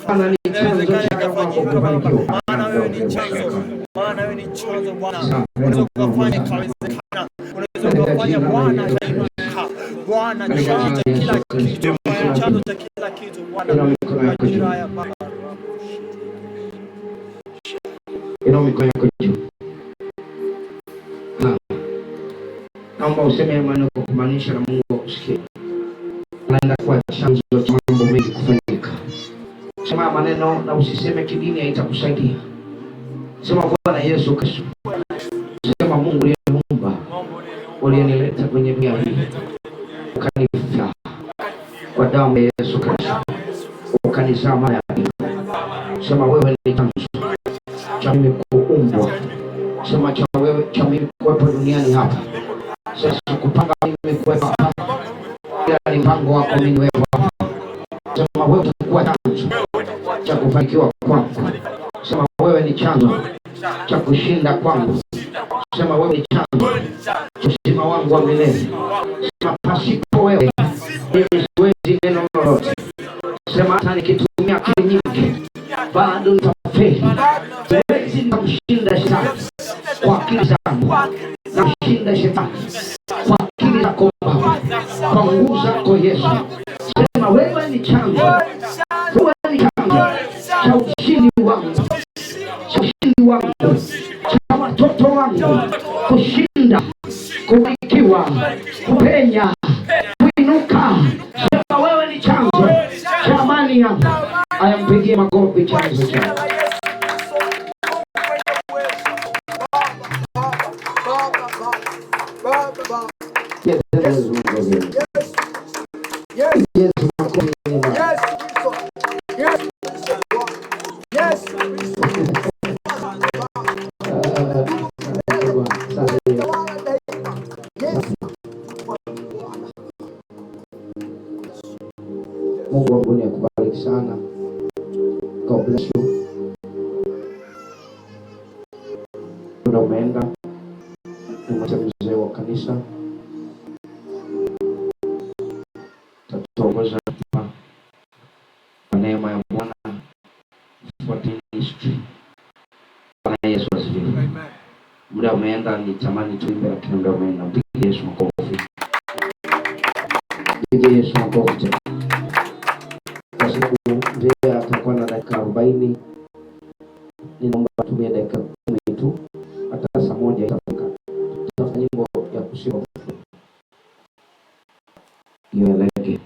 Bwana ni chanzo cha kufanikiwa, maana wewe ni chanzo, maana wewe ni chanzo Bwana. Unaweza kufanya kawezekana, unaweza kufanya Bwana kainuka Bwana, chanzo cha kila kitu, chanzo cha kila kitu Bwana. Majira ya Baba, ina mikono yako juu. Naomba useme maneno kwa kumaanisha na Mungu akusikie. Anaenda kwa chanzo cha mambo mengi kufanyika. Sema maneno na usiseme kidini, haitakusaidia. Sema Bwana Yesu Kristo. Sema Mungu uliyeniumba, uliyenileta kwenye dunia hii, ukanifia kwa damu ya Yesu Kristo, ukanizaa mara ya pili. Sema wewe ni chanzo cha mimi kuumbwa. Sema cha mimi kuwepo duniani hapa. Sasa kupanga mimi kuwepo hapa, ila ni mpango wako mimi wewe hapa. Sema wewe utakuwa chanzo cha kufanikiwa kwangu. Sema wewe ni chanzo cha kushinda kwangu. Sema wewe ni chanzo cha uzima wangu wa milele. Sema pasipo wewe mimi siwezi neno lolote. Sema hata nikitumia akili nyingi bado nitafeli. Siwezi kumshinda shetani kwa akili zangu na kushinda shetani kwa akili zako Baba, kwa nguvu zako Yesu. Sema wewe ni chanzo, wewe ni chanzo cha ushindi wangu, cha ushindi wangu, cha watoto wangu kushinda, kubarikiwa, kupenya, kuinuka. Sema wewe ni chanzo cha amani yangu. Ayampigie makofi chanzo changu. Mungu wa mbinguni akubariki sana. God bless you. Muda umeenda. Nimwacha mzee wa kanisa tatuongoza kwa neema ya Bwana. Bwana Yesu asifiwe. Muda umeenda, nitamani tuimbe lakini muda umeenda. Mpigie Yesu makofi. Mpigie Yesu makofi. Kwa sababu mzee atakuwa na dakika 40. Ninaomba tumie dakika 10 tu, hata saa moja itafika. Tutafanya nyimbo ya kusifu. Nieleke.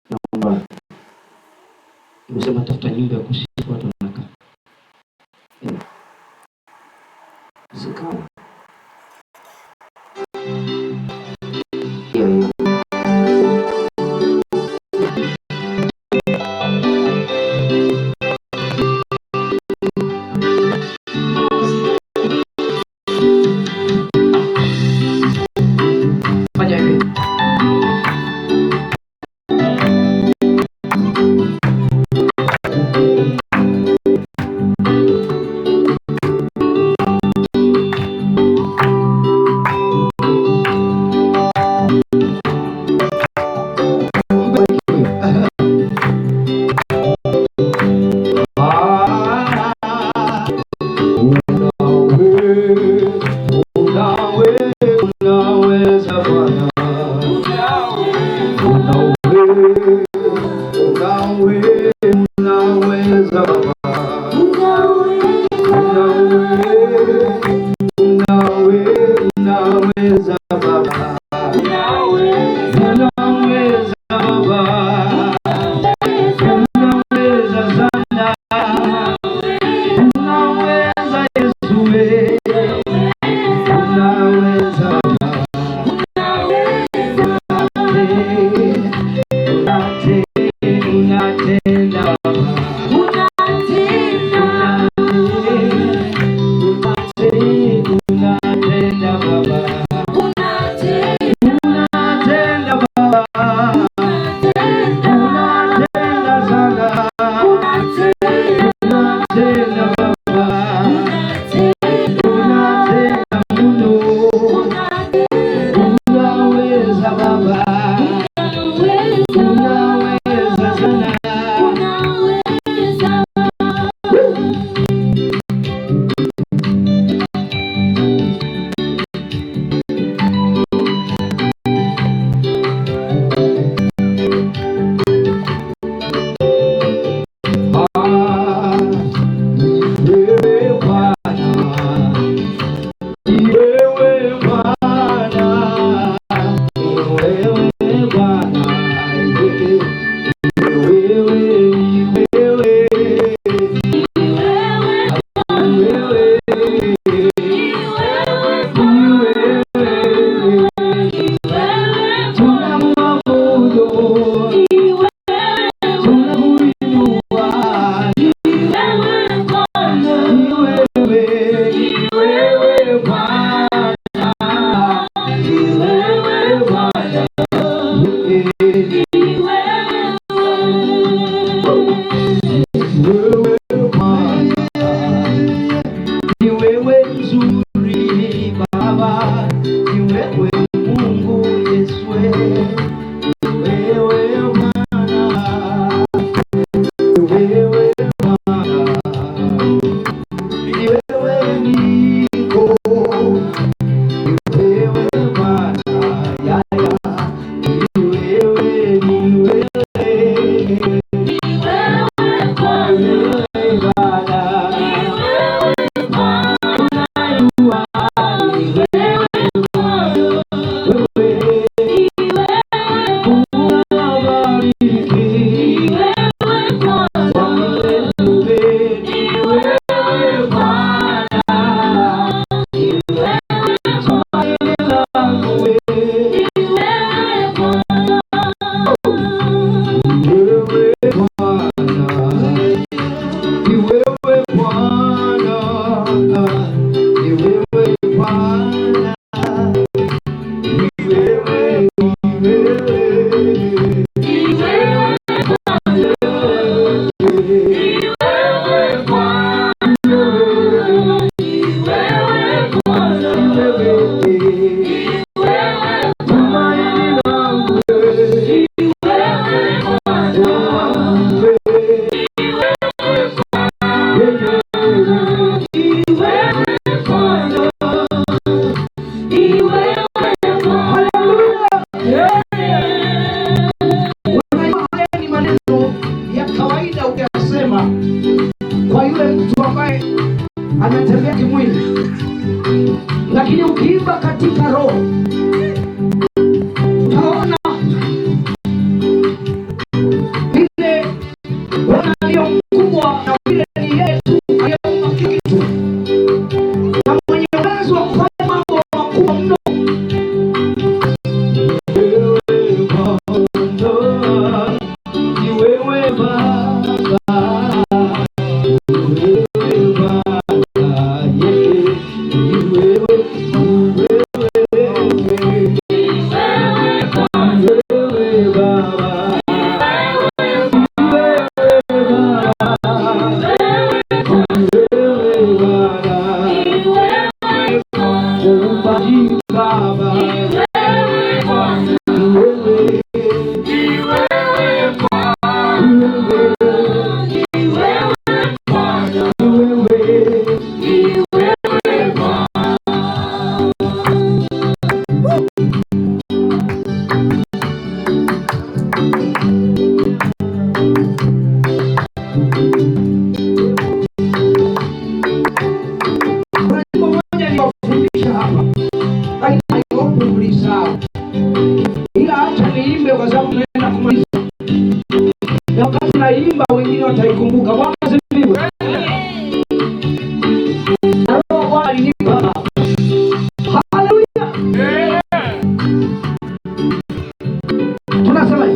Naomba nimesema tafuta nyimbo ya kusifu, watu wanakaa. Zikao. anatembea kimwili, lakini ukiimba katika roho utaona vile Bwana aliyo mkubwa na vile ni Yesu aliyeumba kitu na mwenye uwezo wa kufanya mambo makubwa mno. Wakati naimba wengine wataikumbuka. Bwana asifiwe. Roho Bwana alinipa. Haleluya. Tunasema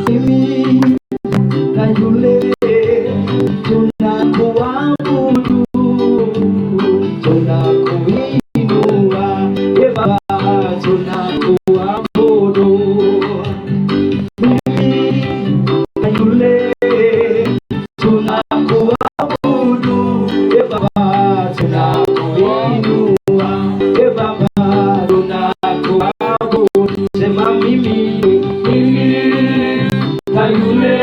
mimi na yule tunakuabudu, tunakuinua Baba, tunakuabudu. Mimi na yule tunakuabudu Baba, tunakuinua Baba, tunakuabudu. Sema mimi na yule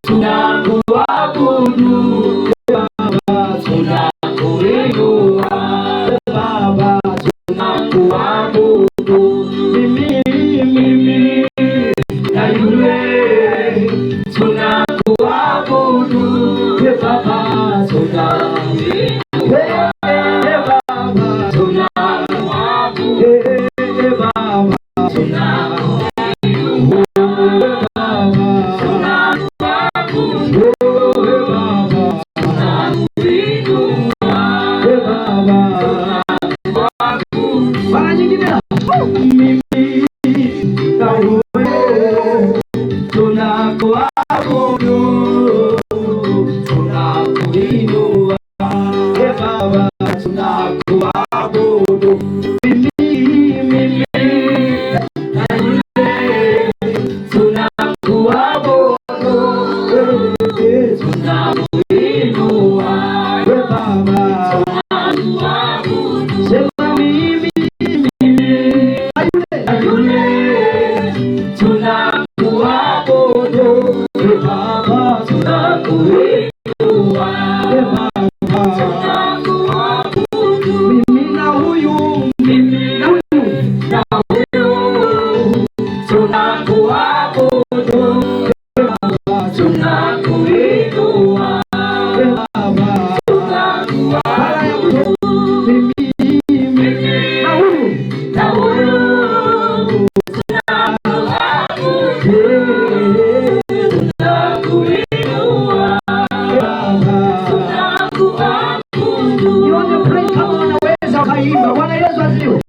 tunakuabudu Baba, tunakuinua Baba, tunakuabudu. Mimi na yule tunakuabudu Baba, tunakuinua Baba, tunakuabudu Baba, Bwana Yesu asifiwe.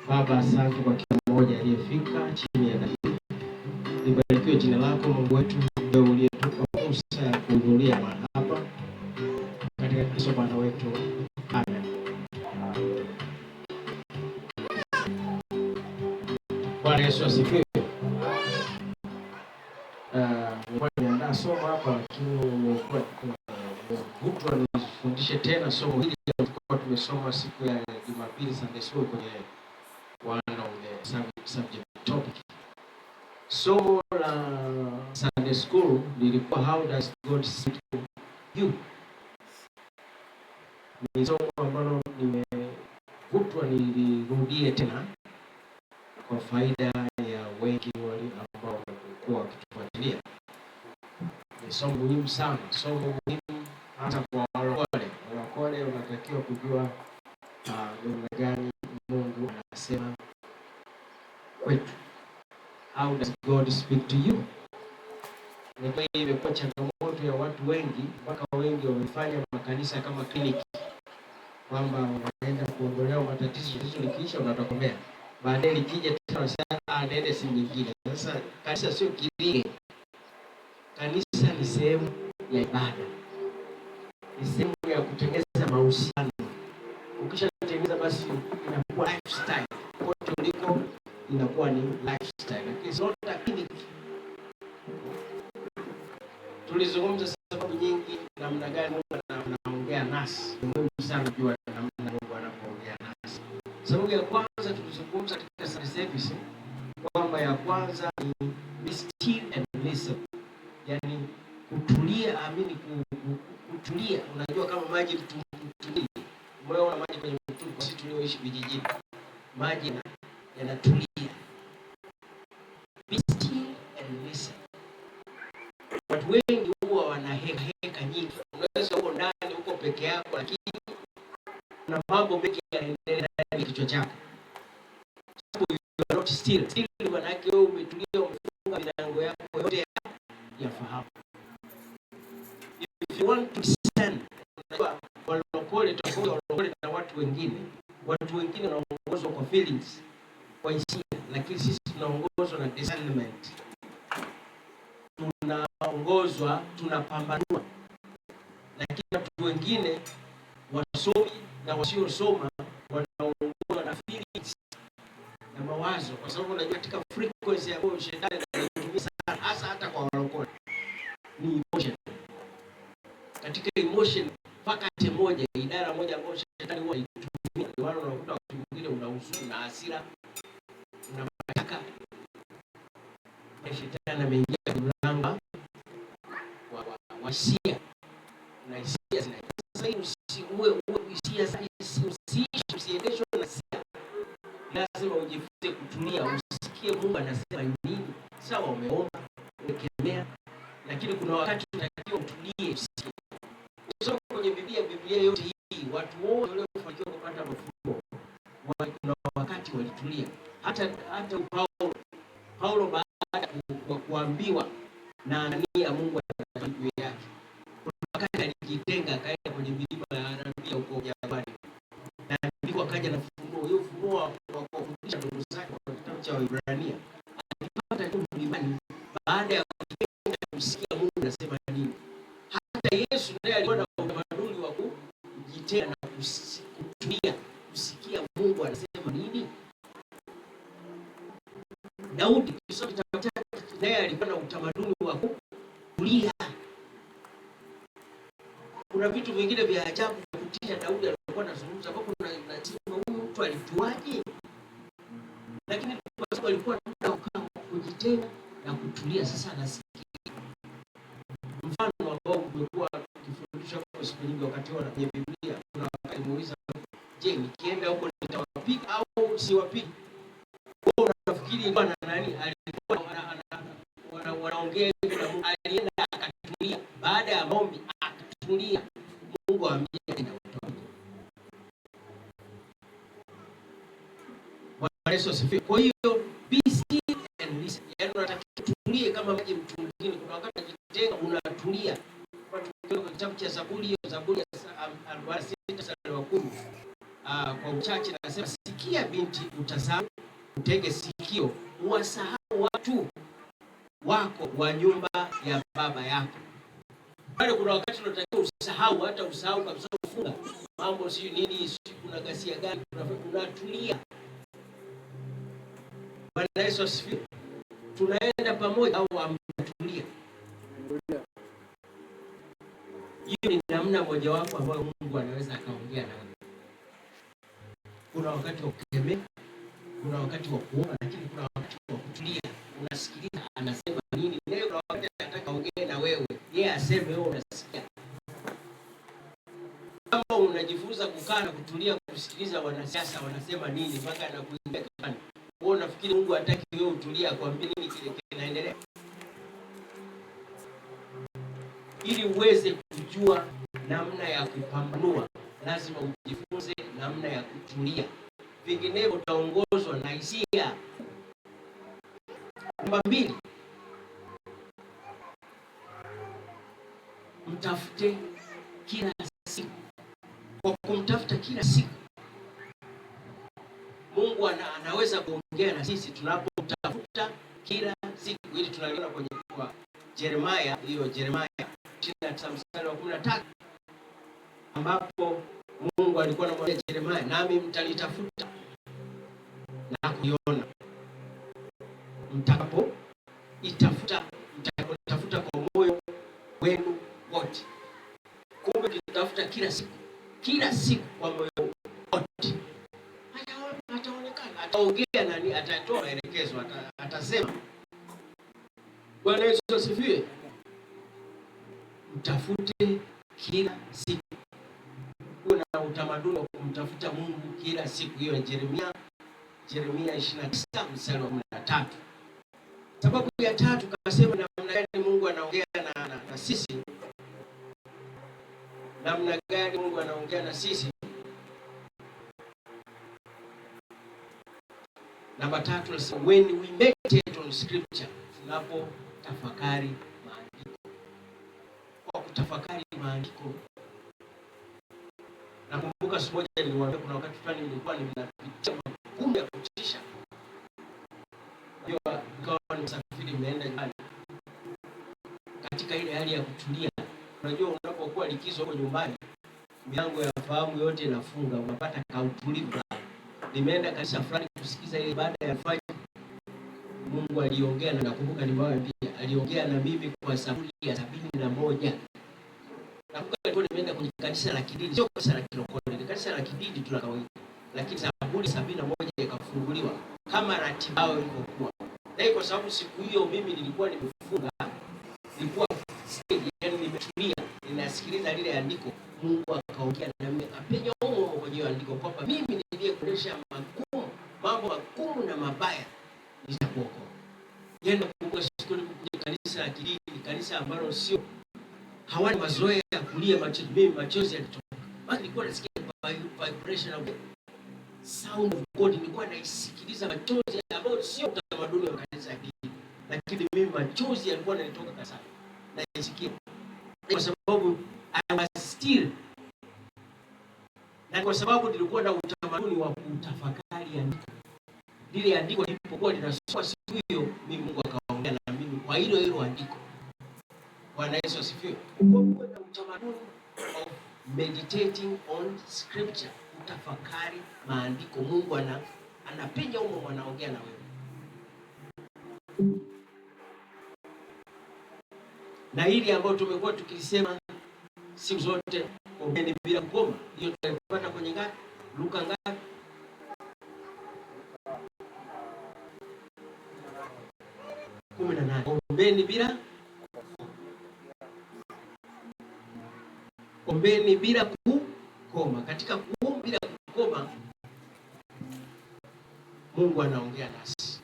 Baba, asante kwa kila mmoja aliyefika chini ya dalili. Libarikiwe jina lako Mungu wetu, wewe uliyetupa fursa ya kuhudhuria mahali hapa katika Kristo Bwana wetu. Amen. Bwana Yesu asifiwe. Nilikuwa nimeandaa somo hapa lakini nimekuwa nifundishe tena somo hili tulikuwa tumesoma siku ya Jumapili Sunday School kwenye one of the subject topic. Somo la Sunday School lilikuwa how does God speak to you? Ni somo ambalo nimevutwa nilirudie tena kwa faida ya wengi wale ambao wamekuwa wakitufuatilia. Ni somo muhimu sana, somo muhimu hata kwa walokole. Walokole wanatakiwa kujua namna gani Mungu anasema kwetu. How does God speak to you? Ni imekuwa changamoto ya watu wengi, mpaka wengi wamefanya makanisa kama kliniki, kwamba wanaenda kuondolewa matatizo, tatizo likiisha unatokomea. Baadaye likija tena wanasema nende si nyingine. Sasa kanisa sio kliniki. Kanisa ni sehemu ya ibada. Ni sehemu ya kutengeneza mahusiano. Ukishatengeneza basi inakuwa lifestyle. Pote uliko inakuwa ni lifestyle. Lakini sio clinic. Tulizungumza sababu nyingi namna gani Mungu anaongea nasi. Ni muhimu sana kujua namna Mungu anapoongea nasi. Sababu ya kwanza tulizungumza katika Sunday service kwamba ya kwanza ni be still and listen. Yaani kutulia, amini kutulia. Unajua kama maji kutulia. Umeona maji kwenye mtungi, sisi tulioishi vijijini. Maji yanatulia. Be still and listen. Watu wengi huwa wanaheka nyingi. Unaweza uko ndani uko peke yako lakini kuna mambo mengi yanaendelea ndani ya kichwa chako. Sababu you are not still. Still maana yake wewe umetulia, umefunga milango yako yote ya fahamu. If you want to stand, walokole tofauti walokole na watu wengine. Watu wengine wanaongozwa kwa feelings, kwa hisia, lakini sisi tunaongozwa na discernment. Tunaongozwa, tunapambanua. Lakini watu wengine wasomi na wasiosoma wanaongozwa na feelings na mawazo, kwa sababu unajua katika frequency ya shetani anatumia sana hasa hata kwa walokole ni emotion. Katika emotion fakati moja, idara moja ambayo shetani huwa itumia, wale unakuta watu wengine una huzuni na hasira, una mataka. Shetani ameingia mlango wa hisia na hisia zina. Sasa uwe hisia usiendeshwe na hisia. Lazima ujifunze kutulia, usikie Mungu anasema nini. Sawa, umeomba, umekemea, lakini kuna wakati unatakiwa utulie usikie. Sio kwenye Biblia yote hii watu wote waliofanikiwa kupata mafunuo kuna wakati walitulia. Hata Paulo baada ya kuambiwa na Anania Mungu atajua yake, kuna wakati alijitenga akaenda kwenye milima ya Arabia huko jangwani, na ndipo akaja na funuo. Hiyo funuo wa kufundisha ndugu zake kwa kitabu cha Waebrania alipata tu mlimani baada ya kusikia Mungu anasema nini. Hata Yesu ndiye alikuwa na utamaduni wa kujitenga na kutulia. Daudi kisoma kitabu chake, naye alikuwa na utamaduni wa kulia. Kuna vitu vingine vya ajabu kutisha Daudi alikuwa anazungumza, hapo unasema huyu mtu alituaje? Lakini kwa sababu alikuwa na ukao kujitenga na kutulia, sasa anasikia. Mfano ambao umekuwa ukifundisha kwa siku nyingi wakati wa kwenye Biblia, kuna wakati muuliza, je, nikienda huko nitawapiga au siwapiga? Wewe unafikiri bwana nani alikuwa wanaongea hivi na Mungu? Alienda akatulia, baada ya maombi akatulia, Mungu aambia nenda utoke. Bwana Yesu asifiwe. Kwa hiyo be still and listen. Yaani unatakiwa tutulie kama maji mtungini. Kuna wakati unajitenga unatulia. Kwa kitabu cha Zaburi ya 46:10 kwa uchache nasema, sikia binti, utazame, utege sikio, uwasahau watu wako wa nyumba ya baba yako. Bado kuna wakati unatakiwa usahau, hata usahau kabisa, ufunga mambo si nini, si kuna ghasia gani, unatulia. Bwana Yesu asifiwe. Tunaenda pamoja au amtulia. Hiyo ni namna mojawapo ambayo Mungu anaweza akaongea na wewe. Kuna wakati wa kukemea, kuna wakati wa kuomba, lakini kuna wakati wa kutulia. Unasikiliza anasema nini leo, kuna wakati anataka aongee na wewe, yeye aseme, wewe unasikia. Kama unajifunza kukaa na kutulia kusikiliza wanasiasa wanasema nini mpaka na kuingia kichwani, wewe unafikiri Mungu hataki wewe utulie akwambie nini kile kinaendelea? Ili uweze kujua namna ya kupambanua, lazima ujifunze namna ya kutulia. Vinginevyo utaongozwa na hisia. Namba 2, mtafute kila siku. Kwa kumtafuta kila siku, Mungu anaweza kuongea na sisi tunapomtafuta kila siku. Ili tunaliona kwenye kwa Yeremia, hiyo Yeremia 29:13, ambapo Mungu alikuwa anamwambia Yeremia, nami mtalitafuta na kuiona mtakapotafuta kwa moyo wenu wote. Kumbe tukitafuta kila siku kwa moyo wote, ataonekana, ataongea nani, atatoa maelekezo, atasema. Bwana Yesu asifiwe. Mtafute kila siku. Uwe na utamaduni wa kumtafuta Mungu kila siku. Hiyo ni Yeremia 29:13. Sababu ya 3 kasema namna gani Mungu anaongea na sisi. Namna gani Mungu anaongea na sisi? Namba 3 nasema, when we meditate on scripture, tunapo tafakari maandiko. Kwa kutafakari maandiko, nakumbuka siku moja niliwaambia, kuna wakati fulani nilikuwa ninapitia magumu ya kutisha. Hiyo ikawa nimesafiri nimeenda nyumbani. Katika ile hali ya kutulia, unajua unapokuwa likizo huko nyumbani, milango ya fahamu yote inafunga, unapata kautulivu. Nimeenda kanisa fulani kusikiza ile ibada ya fajr. Mungu aliongea, na nakumbuka nimewaambia aliongea na mimi kwa Zaburi ya 71. Nakumbuka nilikuwa nimeenda kwenye kanisa la kidini, sio kanisa la kirokole, ni kanisa la kidini tu la kawaida, lakini Zaburi 71 ikafunguliwa kama ratiba yao ilivyokuwa. Na kwa sababu siku hiyo mimi nilikuwa nimefunga, nilikuwa yaani nimetulia, ninasikiliza lile andiko. Mungu akaongea na mimi, akapenya humo kwenye andiko kwamba mimi niliyekuonesha mambo magumu na mabaya nitakuokoa. Yeye nakumbuka siku nilikuja kanisa la kidini, kanisa ambalo sio hawana mazoea ya kulia machozi, mimi machozi yalitoka. Bali nilikuwa nasikia vibration of sound of God, nilikuwa naisikiliza machozi ambayo sio utamaduni wa kanisa la kidini, lakini mimi machozi yalikuwa yanatoka kabisa. Naisikia kwa sababu I was still, na kwa sababu nilikuwa na utamaduni wa kutafakari andiko. Lile andiko lilipokuwa linasoma siku hiyo, mimi Mungu akaongea na mimi kwa hilo andiko. Bwana Yesu asifiwe. Kwa kuwa na utamaduni of meditating on scripture, kutafakari maandiko, Mungu anapenya humo, anaongea na wewe. na hili ambayo tumekuwa tukisema siku zote, ombeni bila kukoma, hiyo tunapata kwenye ngapi? Luka ngapi? Kumi na nane. Ombeni bila kukoma. Katika kuomba bila kukoma, Mungu anaongea nasi.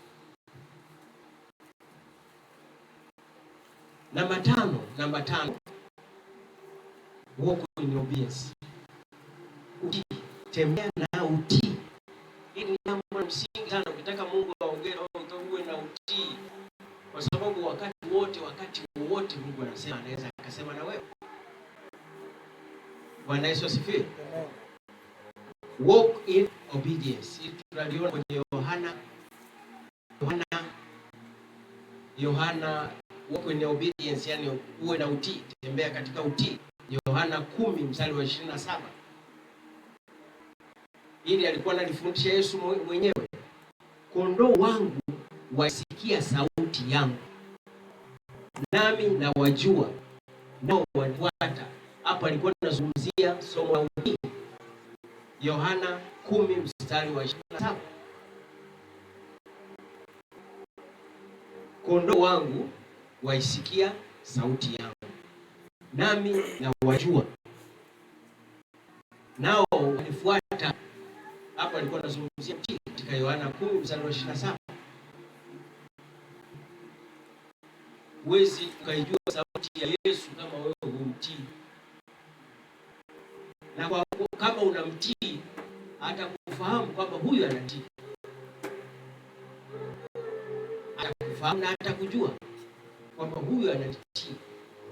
Namba tano, walk in obedience. Utii, tembea na utii. Hili ni jambo la msingi sana. Ukitaka Mungu aongee uwe na utii, kwa sababu wakati wote Mungu anasema, anaweza akasema na wewe. Bwana Yesu asifiwe. Walk in obedience. Hili tunaliona kwenye Yohana, walk in obedience, yani uwe na utii, tembea katika utii. Yohana 10:27. Hili alikuwa analifundisha Yesu mwenyewe. Kondoo wangu wasikia sauti yangu, nami na wajua, nao wanifuata. Hapa alikuwa anazungumzia somo la utii. Yohana 10:27. Kondoo wangu waisikia sauti yangu, nami na wajua, nao wanifuata. Hapa alikuwa anazungumzia utii katika Yohana 10:27. Huwezi ukaijua sauti ya Yesu kama wewe humtii, na kwa kama unamtii hata kufahamu kwamba huyu anatii, atakufahamu na hata kujua kwamba huyu anatii.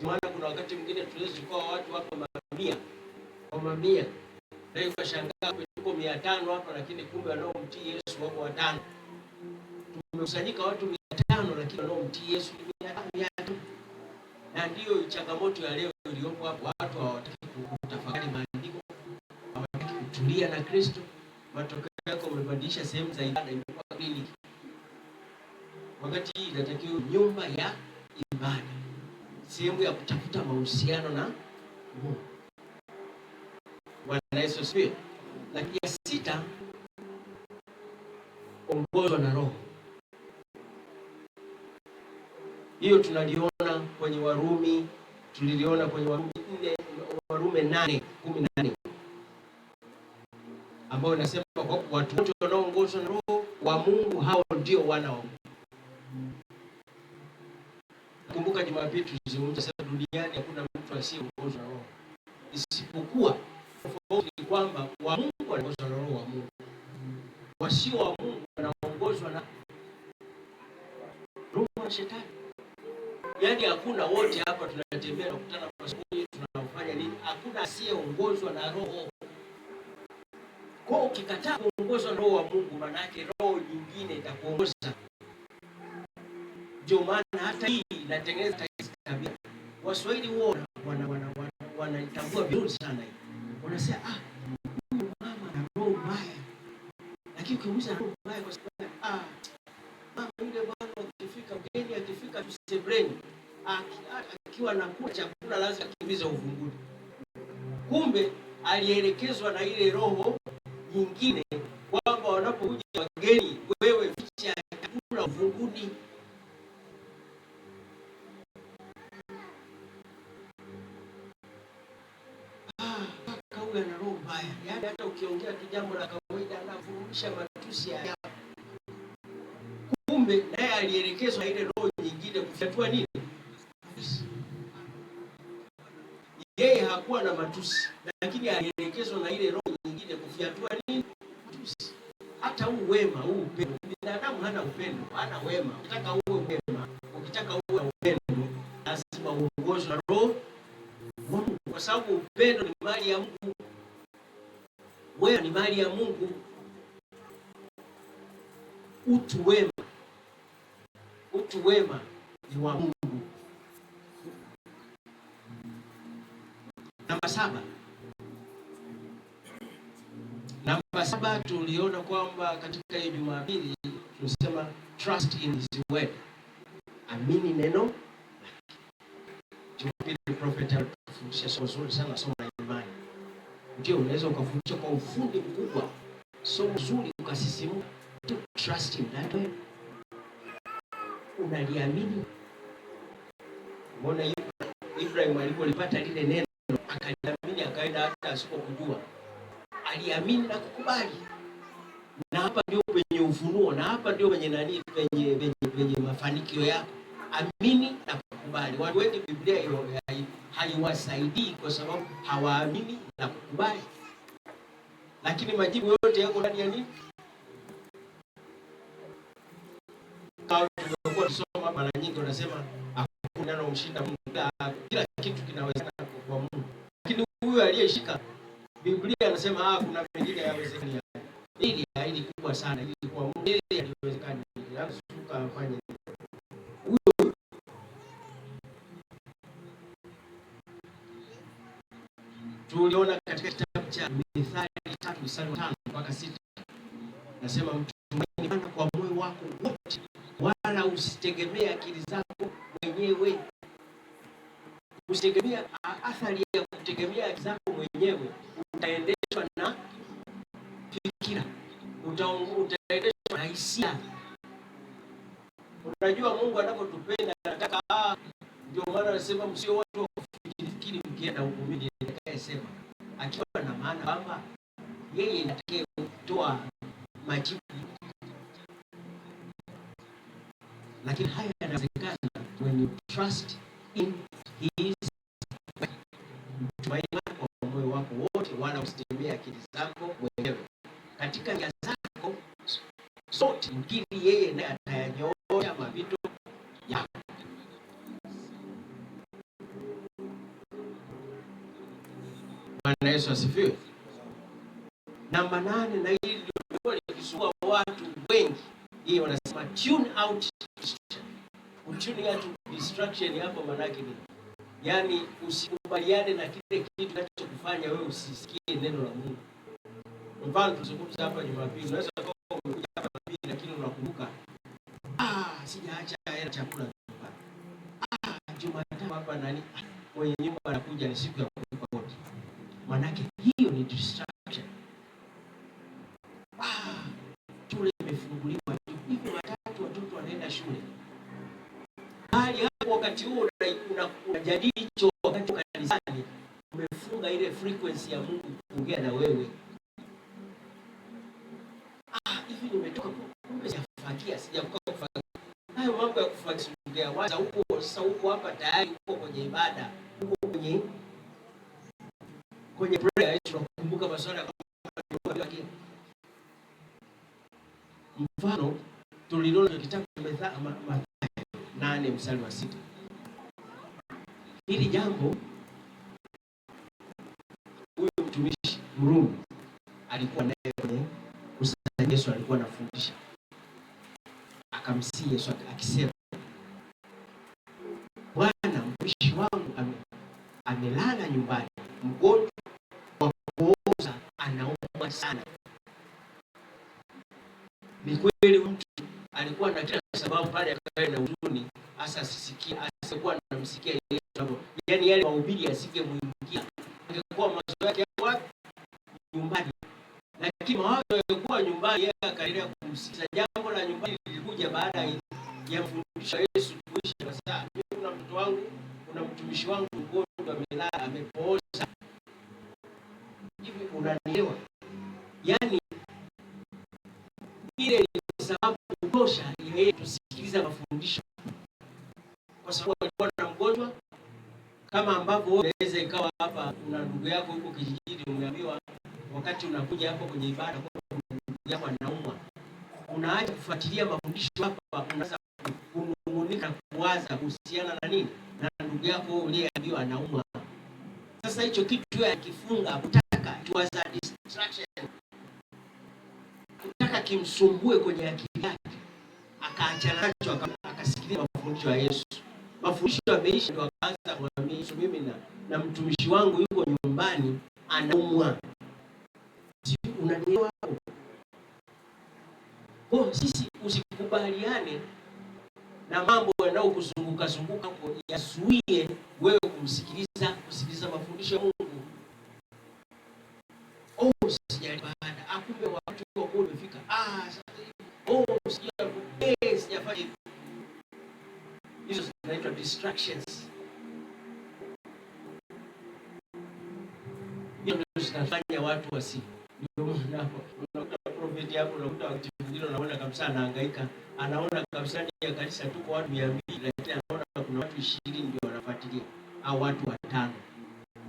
Kwa maana kuna wakati mwingine tunaweza kuwa watu hapa mamia, na ukashangaa tuko 500 hapa, lakini kumbe wanaomtii Yesu wako 5. Tumekusanyika watu 500, lakini wanaomtii Yesu ni 500. Na ndiyo changamoto ya leo iliyopo hapo. Watu hawataki kutafakari maandiko, hawataki kutulia na Kristo. Matokeo yake umebadilisha sehemu za ibada imekuwa kliniki, wakati hii inatakiwa nyumba ya ibada, sehemu ya kutafuta mahusiano na Mungu. Bwana Yesu asifiwe. Lakini ya 6, ongozwa na Roho. Hiyo tunaliona kwenye Warumi, tuliliona kwenye Warumi 8:18, ambao inasema kwa watu wote wanaoongozwa na Roho wa Mungu, hao ndio wana wa Mungu. Kumbuka Jumapili tulizungumza sasa, duniani hakuna mtu asiyeongozwa na Roho, isipokuwa tofauti ni kwamba wa Mungu wanaongozwa na Roho wa Mungu, wasio wa Mungu wanaongozwa na roho wa Shetani. Yaani hakuna, wote hapa tunatembea na kukutana kwa siku, tunafanya nini? Hakuna asiyeongozwa na Roho. Kwa ukikataa kuongozwa na Roho wa Mungu, maana yake roho nyingine itakuongoza. Ndio maana hata hii inatengeneza tabia. Waswahili wao wanaitambua vizuri sana hii. Wanasema huyu mama ana roho mbaya. Lakini ukiuliza roho mbaya kwa sababu mama yule bwana akifika sebreni, akiwa anakula chakula lazima akimbize uvunguni. Kumbe alielekezwa na ile roho nyingine kwamba wanapokuja wageni, wewe ficha chakula uvunguni. Kaule na roho mbaya. Yaani hata ukiongea tu jambo la kawaida anavurumisha matusi ya. Kumbe naye alielekezwa ile roho nyingine kufyatua nini? Yeye hakuwa na matusi, lakini alielekezwa na ile roho nyingine kufyatua nini? Matusi. Hata huu wema, huu upendo. Binadamu hana upendo, hana wema. Ukitaka uwe wema, ukitaka uwe upendo, lazima uongozwe na roho wa Mungu, kwa sababu upendo ni mali ya Mungu. Wema ni mali ya Mungu. Utu wema ni wa Mungu. Namba saba tuliona kwamba katika hiyo Jumapili tunasema trust in his word. Amini neno. Jumapili prophet alifundisha somo zuri sana, somo la imani. Ndio unaweza ukafundisha kwa ufundi mkubwa, somo zuri ukasisimuka. Trust in that way. Unaliamini. Mbona Ibrahim alipolipata lile neno akaliamini, akaenda hata asipokujua. Aliamini na kukubali. Na hapa ndio penye ufunuo, na hapa ndio penye nani, penye mafanikio yako. Amini na kukubali. Watu wengi Biblia hiyo haiwasaidii kwa sababu hawaamini na kukubali. Lakini majibu yote yako ndani ya nini? Kama tumekuwa tusoma mara nyingi tunasema hakuna neno mshinda Mungu. Kila kitu kinawezekana kwa Mungu. Lakini huyu aliyeshika Biblia anasema kuna mengine hayawezekani. Hili haili kubwa sana, hili kwa Mungu hili haliwezekani. Lazima tukafanye. Huyo tuliona katika kitabu cha Mithali 3:5 mpaka 6. Nasema mtumaini Bwana kwa moyo wako wote, wala usitegemee akili zako mwenyewe. Usitegemea, athari ya kutegemea akili zako mwenyewe, utaendeshwa na fikira, utaendeshwa na hisia. Unajua Mungu anapotupenda anataka, ndio maana anasema msio watu wa kufikiri mkienda huko. Mimi nitakayesema akiwa na maana kwamba yeye anataka kutoa majibu, lakini haya yanawezekana when you trust in his. Mtumaini kwa moyo wako wote, wala usitegemee akili zako mwenyewe. Katika njia zako zote mkiri yeye, naye atayanyoosha mapito yako. Bwana Yesu asifiwe. Namba 8, na hili ndio linasumbua watu wengi. Hii wanasema tune out distraction. Tune out distraction hapo maana yake ni yaani usikubaliane na kile kitu kinachokufanya wewe usisikie neno la Mungu. Mfano tuzungumza hapa Jumapili, unaweza kuwa umekuja hapa Jumapili lakini unakumbuka sijaacha hela chakula nyumbani. Jumatatu hapa nani mwenye nyumba anakuja, ni siku ya kulipa kodi. Maana yake hiyo ni distraction. Shule imefunguliwa hivi, watoto wanaenda shule. Hali hapo wakati huo unajadili hicho, wakati kanisani umefunga ile frequency ya Mungu kuongea na wewe. Hivi nimetoka kumbe sijafagia, sijakuwa kufagia. Hayo mambo ya kufagia waza huko sasa, huko hapa tayari huko kwenye ibada, huko kwenye prayer. Tunakumbuka masuala kama mfano tuliona kitabu cha Mathayo 8:6. Hili jambo huyu mtumishi Mrumi alikuwa naye kwenye kusanyiko, Yesu alikuwa anafundisha, akamsihi Yesu akisema, Bwana, mtumishi wangu amelala nyumbani, mgonjwa wa kupooza, anaumwa sana. Ni kweli mtu alikuwa na kila sababu pale akae na huzuni, hasa asikuwa anamsikia Yesu. Yaani yale mahubiri asingemwingia, angekuwa mawazo yake wapi? Nyumbani. Lakini mawazo yalikuwa nyumbani, yeye akaendelea kumsikiza. Jambo la nyumbani lilikuja baada ya mfundisho Yesu kuishi. Sasa kuna mtoto wangu, kuna mtumishi wangu mgonjwa amelala, amepooza. Hivi unanielewa? Yaani ile ni sababu kutosha yeye tusikiliza mafundisho, kwa sababu alikuwa na mgonjwa. Kama ambavyo unaweza ikawa hapa una ndugu yako huko kijijini, umeambiwa wakati unakuja hapo kwenye ibada kwa ndugu yako anaumwa, unaacha kufuatilia mafundisho hapa, unaanza kunung'unika, kuwaza kuhusiana na nini, na ndugu yako uliyeambiwa anaumwa. Sasa hicho kitu yeye akifunga, kutaka tuwaza distraction, kutaka kimsumbue kwenye akili yake, akaachana nacho, akasikiliza mafundisho ya Yesu. Mafundisho yameisha, ndio akaanza kumwambia Yesu, mimi na mtumishi wangu yuko nyumbani anaumwa. Unanielewa hapo? Kwa sisi usikubaliane na mambo yanayokuzunguka. ukazunguka huko yazuie wewe kusikiliza mafundisho ya Mungu. Sijali baada akumbe watu wako wamefika. Sasa sijafanya hivi. Hizo zinaitwa distractions. Hiyo ndio zinafanya watu ndio unakuta prophet hapo, unakuta wakati mwingine unaona kabisa anahangaika, anaona kabisa ya kanisa tuko watu 200, lakini anaona kuna watu 20 ndio wanafuatilia au watu 5.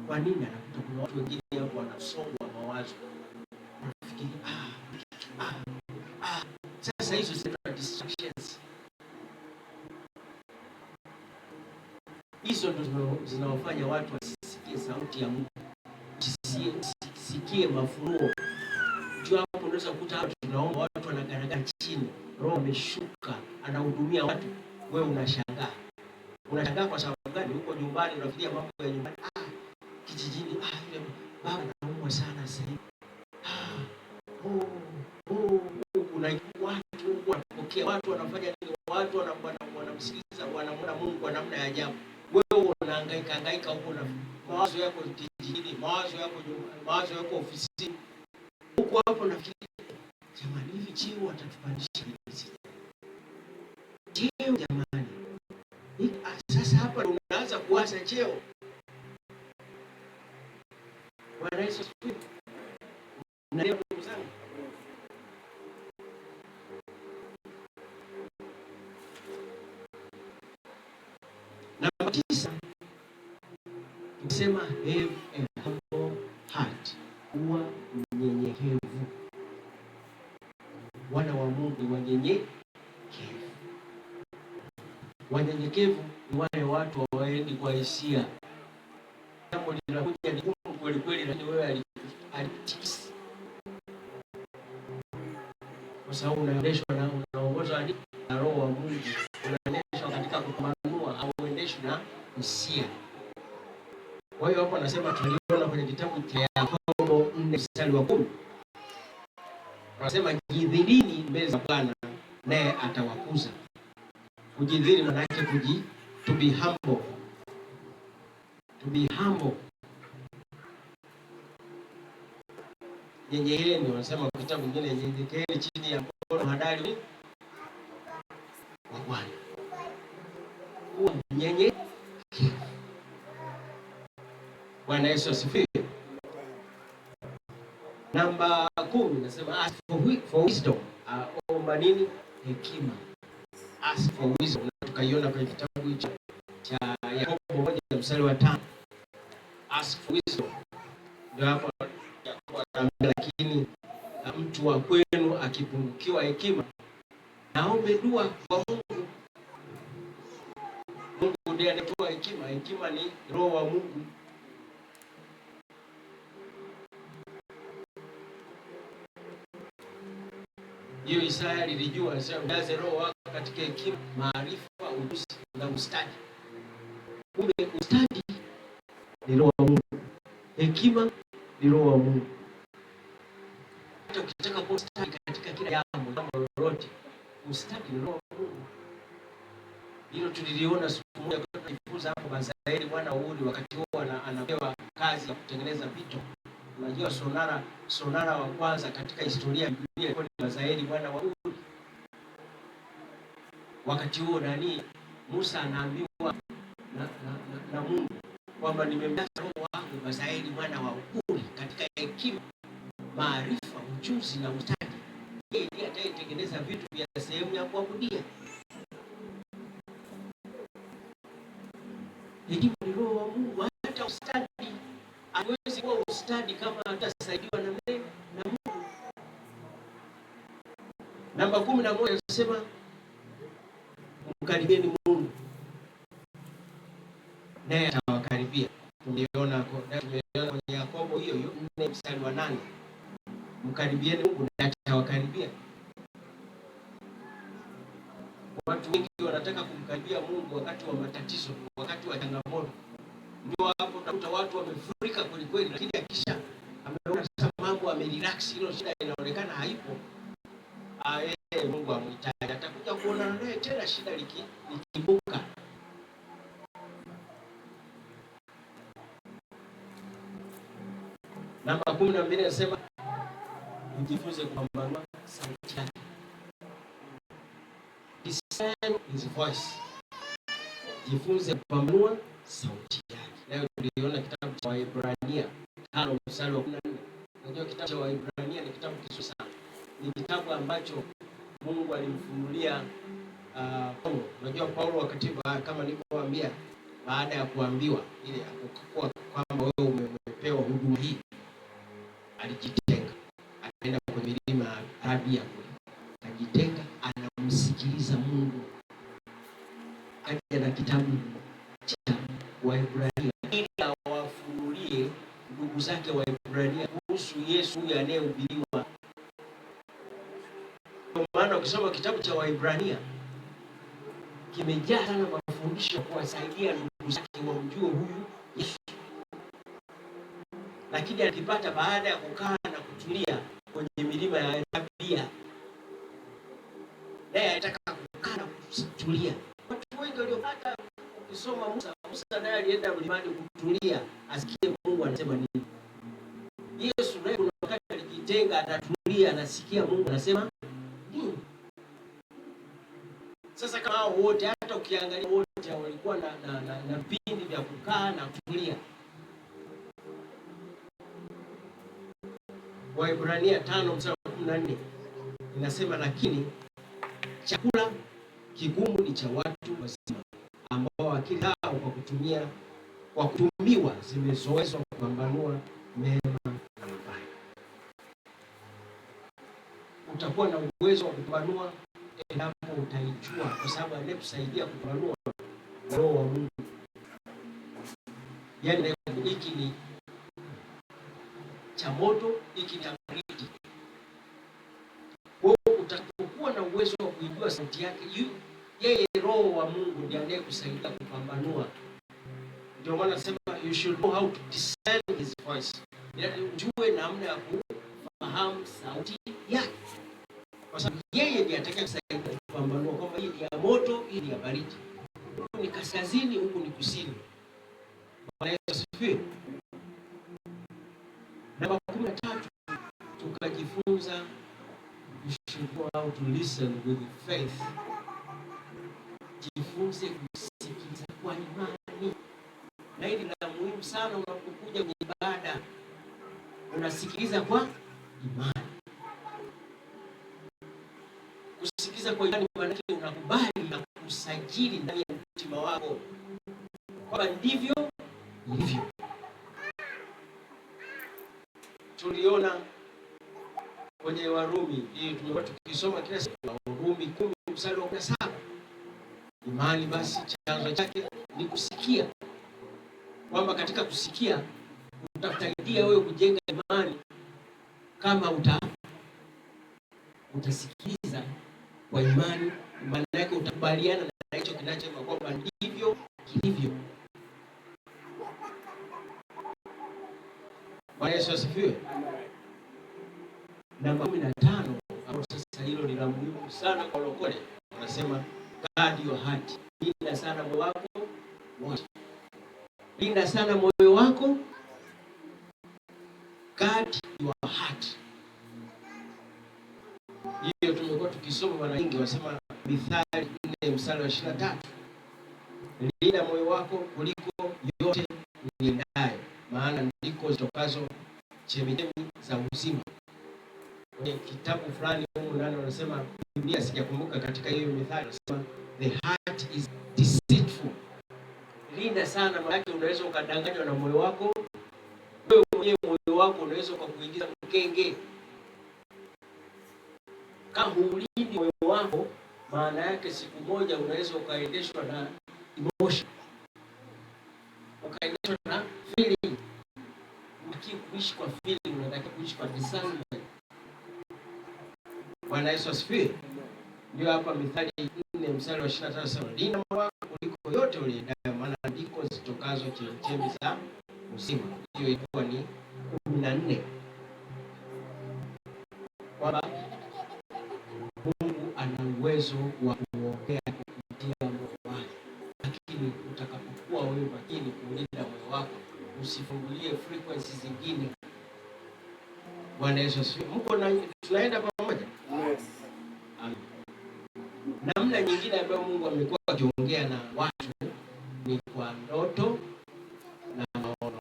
Kwa nini? Anakuta kuna watu wengine hapo wanasongwa mawazo, wanafikiri sasa hizo zinaitwa distractions. Hizo ndio zinawafanya watu wasisikie sauti ya Mungu, sikie mafunuo. Jua hapo unaweza kukuta watu tunaomba, watu wanagaragara chini, Roho ameshuka anahudumia watu, wewe unashangaa. Unashangaa kwa sababu gani? Huko nyumbani unafikiria mambo ya nyumbani, kijijini, yule baba anaumwa sana sasa. Kuna watu wanapokea, watu wanafanya nini, watu wanamsikiliza, wanamwona Mungu kwa namna ya ajabu. Wewe unahangaika huko na mawazo yako kijijini, mawazo yako nyumbani, mawazo yako ofisini. Huko hapo nafikiri, jamani, hivi cheo watatupandisha hivi? Cheo jamani. Sasa hapa unaanza kuwaza cheo. Bwana Yesu asifiwe. Na leo ndugu zangu, namba 9 tukisema have a humble heart, kuwa mnyenyekevu. Wana wa Mungu wanyenyekevu. Wanyenyekevu ni wale watu hawaendi kwa hisia. Jambo linakuja ni gumu kweli kweli, lakini wewe alitikisi, kwa sababu unaongozwa na Roho wa Mungu, unaendeshwa katika kumanua au uendeshwa na hisia. Kwa hiyo hapo anasema, tuliona kwenye kitabu cha Yakobo 4:10, anasema jidhirini mbele za Bwana naye atawakuza. Kujidhiri maana yake to be humble. To be humble. Nyenyekeeni, wanasema kwa kitabu kingine, nyenyekeeni chini ya mkono hodari wa Bwana. Kuwa mnyenyekevu. Bwana Yesu asifiwe. Namba 10 nasema ask for wisdom. Omba nini? Hekima. Ask for wisdom. Tukaiona kwenye kitabu hicho cha Yakobo 1:5. Ask for wisdom. Ndio hapo Yakobo anamwambia, lakini mtu wa kwenu akipungukiwa hekima, naombe dua kwa Mungu. Mungu ndiye anatoa hekima. Hekima ni Roho wa Mungu. Hiyo Isaya lilijua, sasa ujaze Roho wako katika hekima, maarifa, ujuzi na ustadi. Kumbe ustadi ni Roho wa Mungu, hekima ni Roho wa Mungu. Hata ukitaka kuwa ustadi katika kila jambo lolote, ustadi ni Roho wa Mungu. Hilo tuliliona siku moja tukijifunza hapo Bazaeli mwana wa Uri, wakati huo anapewa kazi ya kutengeneza vito. Unajua sonara wa kwanza katika historia ya Biblia ilikuwa ni Bazaeli mwana wa Uri. Wakati huo Musa anaambiwa na Mungu kwamba nimemjaza Roho wangu Bazaeli mwana wa Uri katika hekima, maarifa, ujuzi na ustadi. Yeye ndiye atayetengeneza vitu vya sehemu ya kuabudia. Hekima ni Roho wa Mungu. Hata ustadi hawezi kuwa ustadi kama hatasaidiwa na Mungu. Namba 11 nasema mkaribieni Mungu naye atawakaribia. Tumeona kwenye Yakobo hiyo 4:8, mkaribieni Mungu naye atawakaribia. Watu wengi wanataka kumkaribia Mungu wakati wa matatizo, wakati wa changamoto. Ndio hapo utakuta watu wamefurika kweli kweli, lakini akisha ameona sasa mambo amerelax, hilo shida inaonekana haipo, Mungu amhitaji, atakuja kuona naye tena shida likibuka. Namba 12 inasema ujifunze kupambanua sauti yake. Discern his voice. Jifunze kupambanua sauti yake. Leo tuliona kitabu cha Waebrania 5:14. Unajua kitabu cha Waebrania ni kitabu kizuri sana. Ni kitabu ambacho Mungu alimfunulia Paulo. Unajua Paulo wakati kama nilivyowaambia, baada ya kuambiwa ile akakuwa kwamba wewe umepewa huduma hii, alijitenga, akaenda kwenye milima ya Arabia kule, akajitenga, anamsikiliza Mungu. Akaja na kitabu cha Waebrania ili awafunulie ndugu zake Waebrania kuhusu Yesu huyu anayehubiriwa. Kwa maana ukisoma kitabu cha Waebrania kimejaa sana mafundisho kuwasaidia ndugu zake wamjue huyu Yesu. Lakini alipata baada ya kukaa na kutulia kwenye milima ya Arabia, naye alitaka kukaa na kutulia. Watu wengi waliopata, ukisoma Musa naye alienda mlimani kutulia asikie Mungu anasema nini. Yesu naye kuna wakati alijitenga, atatulia, anasikia Mungu anasema nini. Sasa kama hao wote, hata ukiangalia wote walikuwa na vipindi vya kukaa na kutulia. Waebrania 5:14 inasema, lakini chakula kigumu ni cha watu wazima ambao akili zao kwa kutumiwa zimezoezwa kupambanua mema na mabaya. Utakuwa na uwezo wa kupambanua endapo utaijua, kwa sababu anayekusaidia kupambanua Roho wa Mungu. Yaani hiki ni cha moto, hiki ni cha baridi. Kwa hiyo utakapokuwa na uwezo wa kuijua sauti yake, yeye Roho wa Mungu ndiye anayekusaidia kupambanua. Ndio maana nasema you should know how to discern his voice. Yaani ujue namna ya kufahamu sauti yake. Kwa sababu yeye ndiye atakayekusaidia kupambanua kwamba hii ni ya moto, hii ni ya baridi. Huku ni kaskazini, huku ni kusini. Bwana Yesu asifiwe. Namba 13, tukajifunza you should know how to listen with faith. Jifunze kusikiliza kwa imani. Na hili la muhimu sana unapokuja kwenye ibada, unasikiliza kwa imani. Kusikiliza kwa imani maana yake unakubali na kusajili ndani ya mtima wako kwamba ndivyo ilivyo. Tuliona kwenye Warumi, hii tumekuwa tukisoma kila siku, Warumi 10:17. Imani basi chanzo chake ni kusikia, kwamba katika kusikia utakusaidia wewe kujenga imani kama utasikiliza kwa imani. Maana yake utakubaliana na hicho kinachosema kwamba ndivyo kilivyo. Bwana Yesu asifiwe. Namba 15, hapo sasa hilo ni la muhimu sana kwa lokole. Anasema guard your heart. Linda sana moyo wako wote. Linda sana moyo wako. Guard your heart. Hiyo tumekuwa tukisoma mara nyingi, wasema Mithali 4:23. Linda moyo wako kuliko yote ulindayo, maana ndiko zitokazo chemchemi za uzima. Kwenye kitabu fulani huko ndani wanasema, Biblia sijakumbuka katika hiyo Mithali, wanasema the heart is deceitful. Linda sana, maana yake unaweza ukadanganywa na moyo wako. Wewe mwenyewe moyo wako unaweza kukuingiza mkenge. Kama hulindi moyo wako, maana yake siku moja unaweza ukaendeshwa na emotion, ukaendeshwa na feeling. Unataka kuishi kwa feeling, unataka kuishi kwa discernment. Bwana Yesu asifiwe. Ndio hapa Mithali 4:23 sema, linda moyo wako kuliko yote ulindayo, maana ndiko zitokazo chemchemi za uzima. Hiyo ilikuwa ni 14, kwamba Mungu ana uwezo wa kuongea kupitia moyo wako, lakini utakapokuwa wewe makini kulinda moyo wako, usifungulie frequencies zingine Bwana Yesu asifiwe. Mko na tunaenda pamoja? Yes. Namna nyingine ambayo Mungu amekuwa akiongea na watu ni kwa ndoto na maono.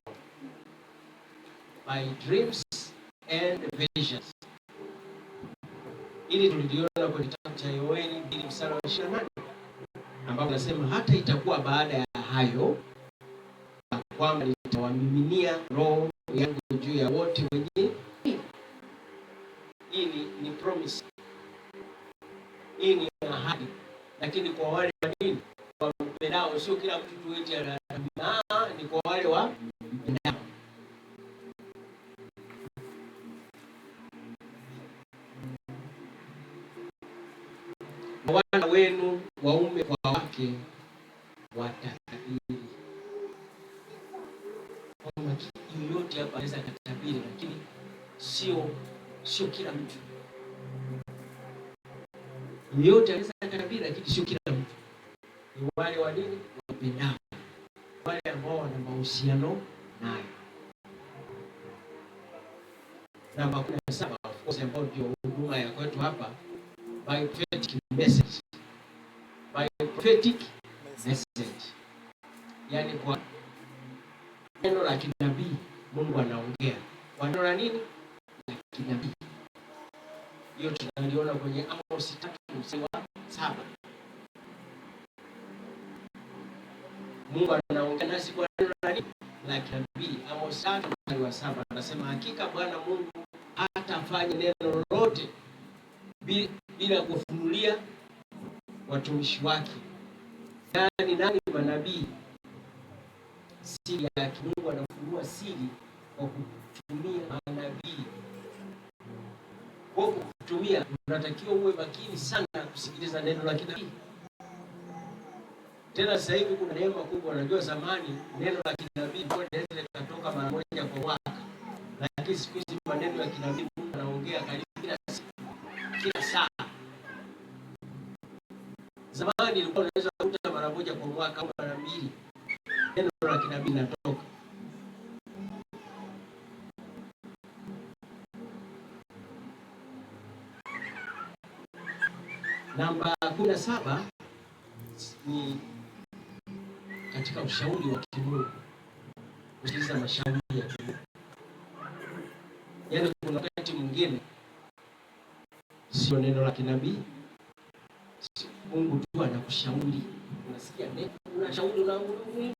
By dreams and visions. Ili tuliona kwenye kitabu cha Yoeli 2:28 ambapo nasema hata itakuwa baada ya hayo kwamba nitawamiminia roho yangu juu ya wote wenye. Hii ni promise. Hii ni ahadi. Lakini kwa wale wa dini wampendao, sio kila mtu tuwete ni kwa wale wa mpendao. Wana wenu waume kwa wake watatabiri. Kama yoyote hapa anaweza kutabiri, lakini sio kila mtu. Yoyote anaweza kutabiri, lakini sio kila mtu. Ni wale wa dini wapendao, wale ambao wana mahusiano naye. Namba 17 of course, ambao ndio huduma ya kwetu hapa, by prophetic message. By prophetic message. Yaani kwa neno la kinabii Mungu anaongea. Kwa neno la nini? La kinabii. Hiyo tunaliona kwenye Amos 3:7. Mungu anaongea nasi kwa neno la nini? La kinabii. Amos 3:7 anasema hakika Bwana Mungu hatafanya neno lolote bila kufunulia watumishi wake. Nani manabii? Siri yake. Mungu anafunua siri kwa kutumia manabii. Kwa kutumia, unatakiwa uwe makini sana kusikiliza neno la kinabii. Tena sasa hivi kuna neema kubwa. Unajua zamani neno la kinabii linaweza kutoka mara moja kwa mwaka. Lakini siku hizi maneno ya kinabii Mungu anaongea karibu kila saa. Zamani ilikuwa unaweza kukuta mara moja kwa mwaka au mara mbili neno la kinabii linatoka. Namba 17 ni katika ushauri wa kimungu. Kusikiliza mashauri ya kimungu. Yaani kuna wakati mwingine sio neno la kinabii, Mungu tu anakushauri. Unasikia neno, unashauri na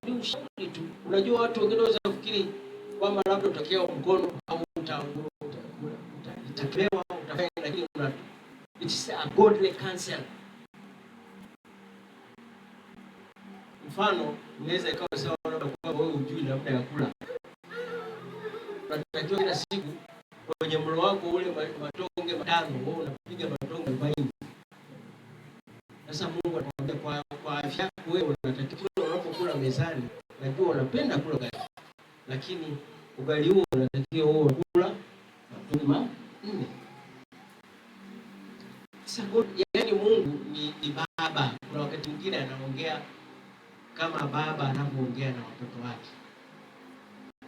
ni ushauri tu. Unajua watu wengine wanaweza kufikiri kwamba labda utakao mkono au utapewa utafanya, lakini it's a godly counsel. Mfano, unaweza ikawa sawa labda kwa wewe hujui labda ya kula. Unatakiwa kila siku kwenye mlo wako ule matonge 5, wewe unapiga matonge 40. Sasa Mungu anakuambia kwa afya yako wewe unatakiwa unapokula mezani, najua unapenda kula ugali. Lakini ugali huo unatakiwa wewe kula matonge 4. Sasa yaani Mungu ni baba. Kuna wakati mwingine anaongea kama baba anapoongea na watoto wake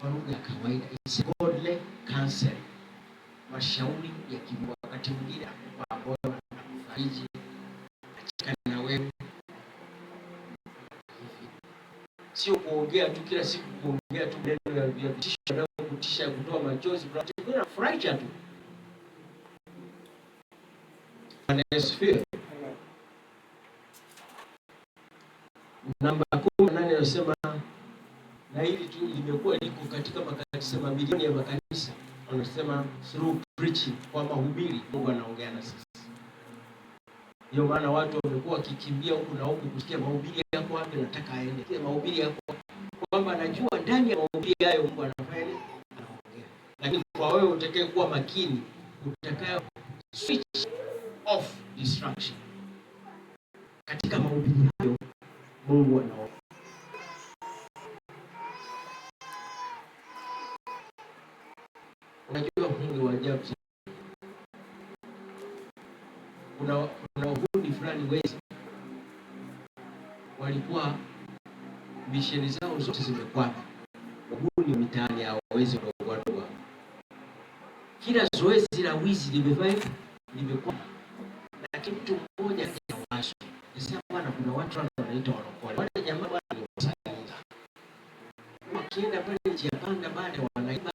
kwa lugha ya kawaida. It's godly counsel. Mashauri ya kimungu. Wakati mwingine anakupa moyo, anakufariji, anacheka na wewe. Sio kuongea tu kila siku, kuongea tu neno ya kutisha na kutisha, kutoa machozi, kuna furaha tu. Anasifiwe. Namba 18 inasema, na hili tu limekuwa liko katika makanisa, mabilioni ya makanisa, wanasema through preaching, kwa mahubiri Mungu anaongea na sisi. Ndio maana watu wamekuwa wakikimbia huku na huku kusikia mahubiri yako wapi, nataka aende kile mahubiri yako, kwamba anajua ndani ya mahubiri hayo Mungu anafanya nini, anaongea. Lakini kwa wewe utakaye kuwa makini, utakaye switch off distraction katika mahubiri hayo, Mungu anaongea. Unajua Mungu wa ajabu. Kuna wahudi fulani wezi walikuwa misheni zao zote zimekwama. Wahudi mitaani hao wezi wadogo. Kila zoezi wizi limekuwa, lakini mtu mmoja anawaso sasa, bwana, kuna watu wanaita walokole, wale jamaa bwana ni wasaliti, wakienda pale njia panda baada wanaimba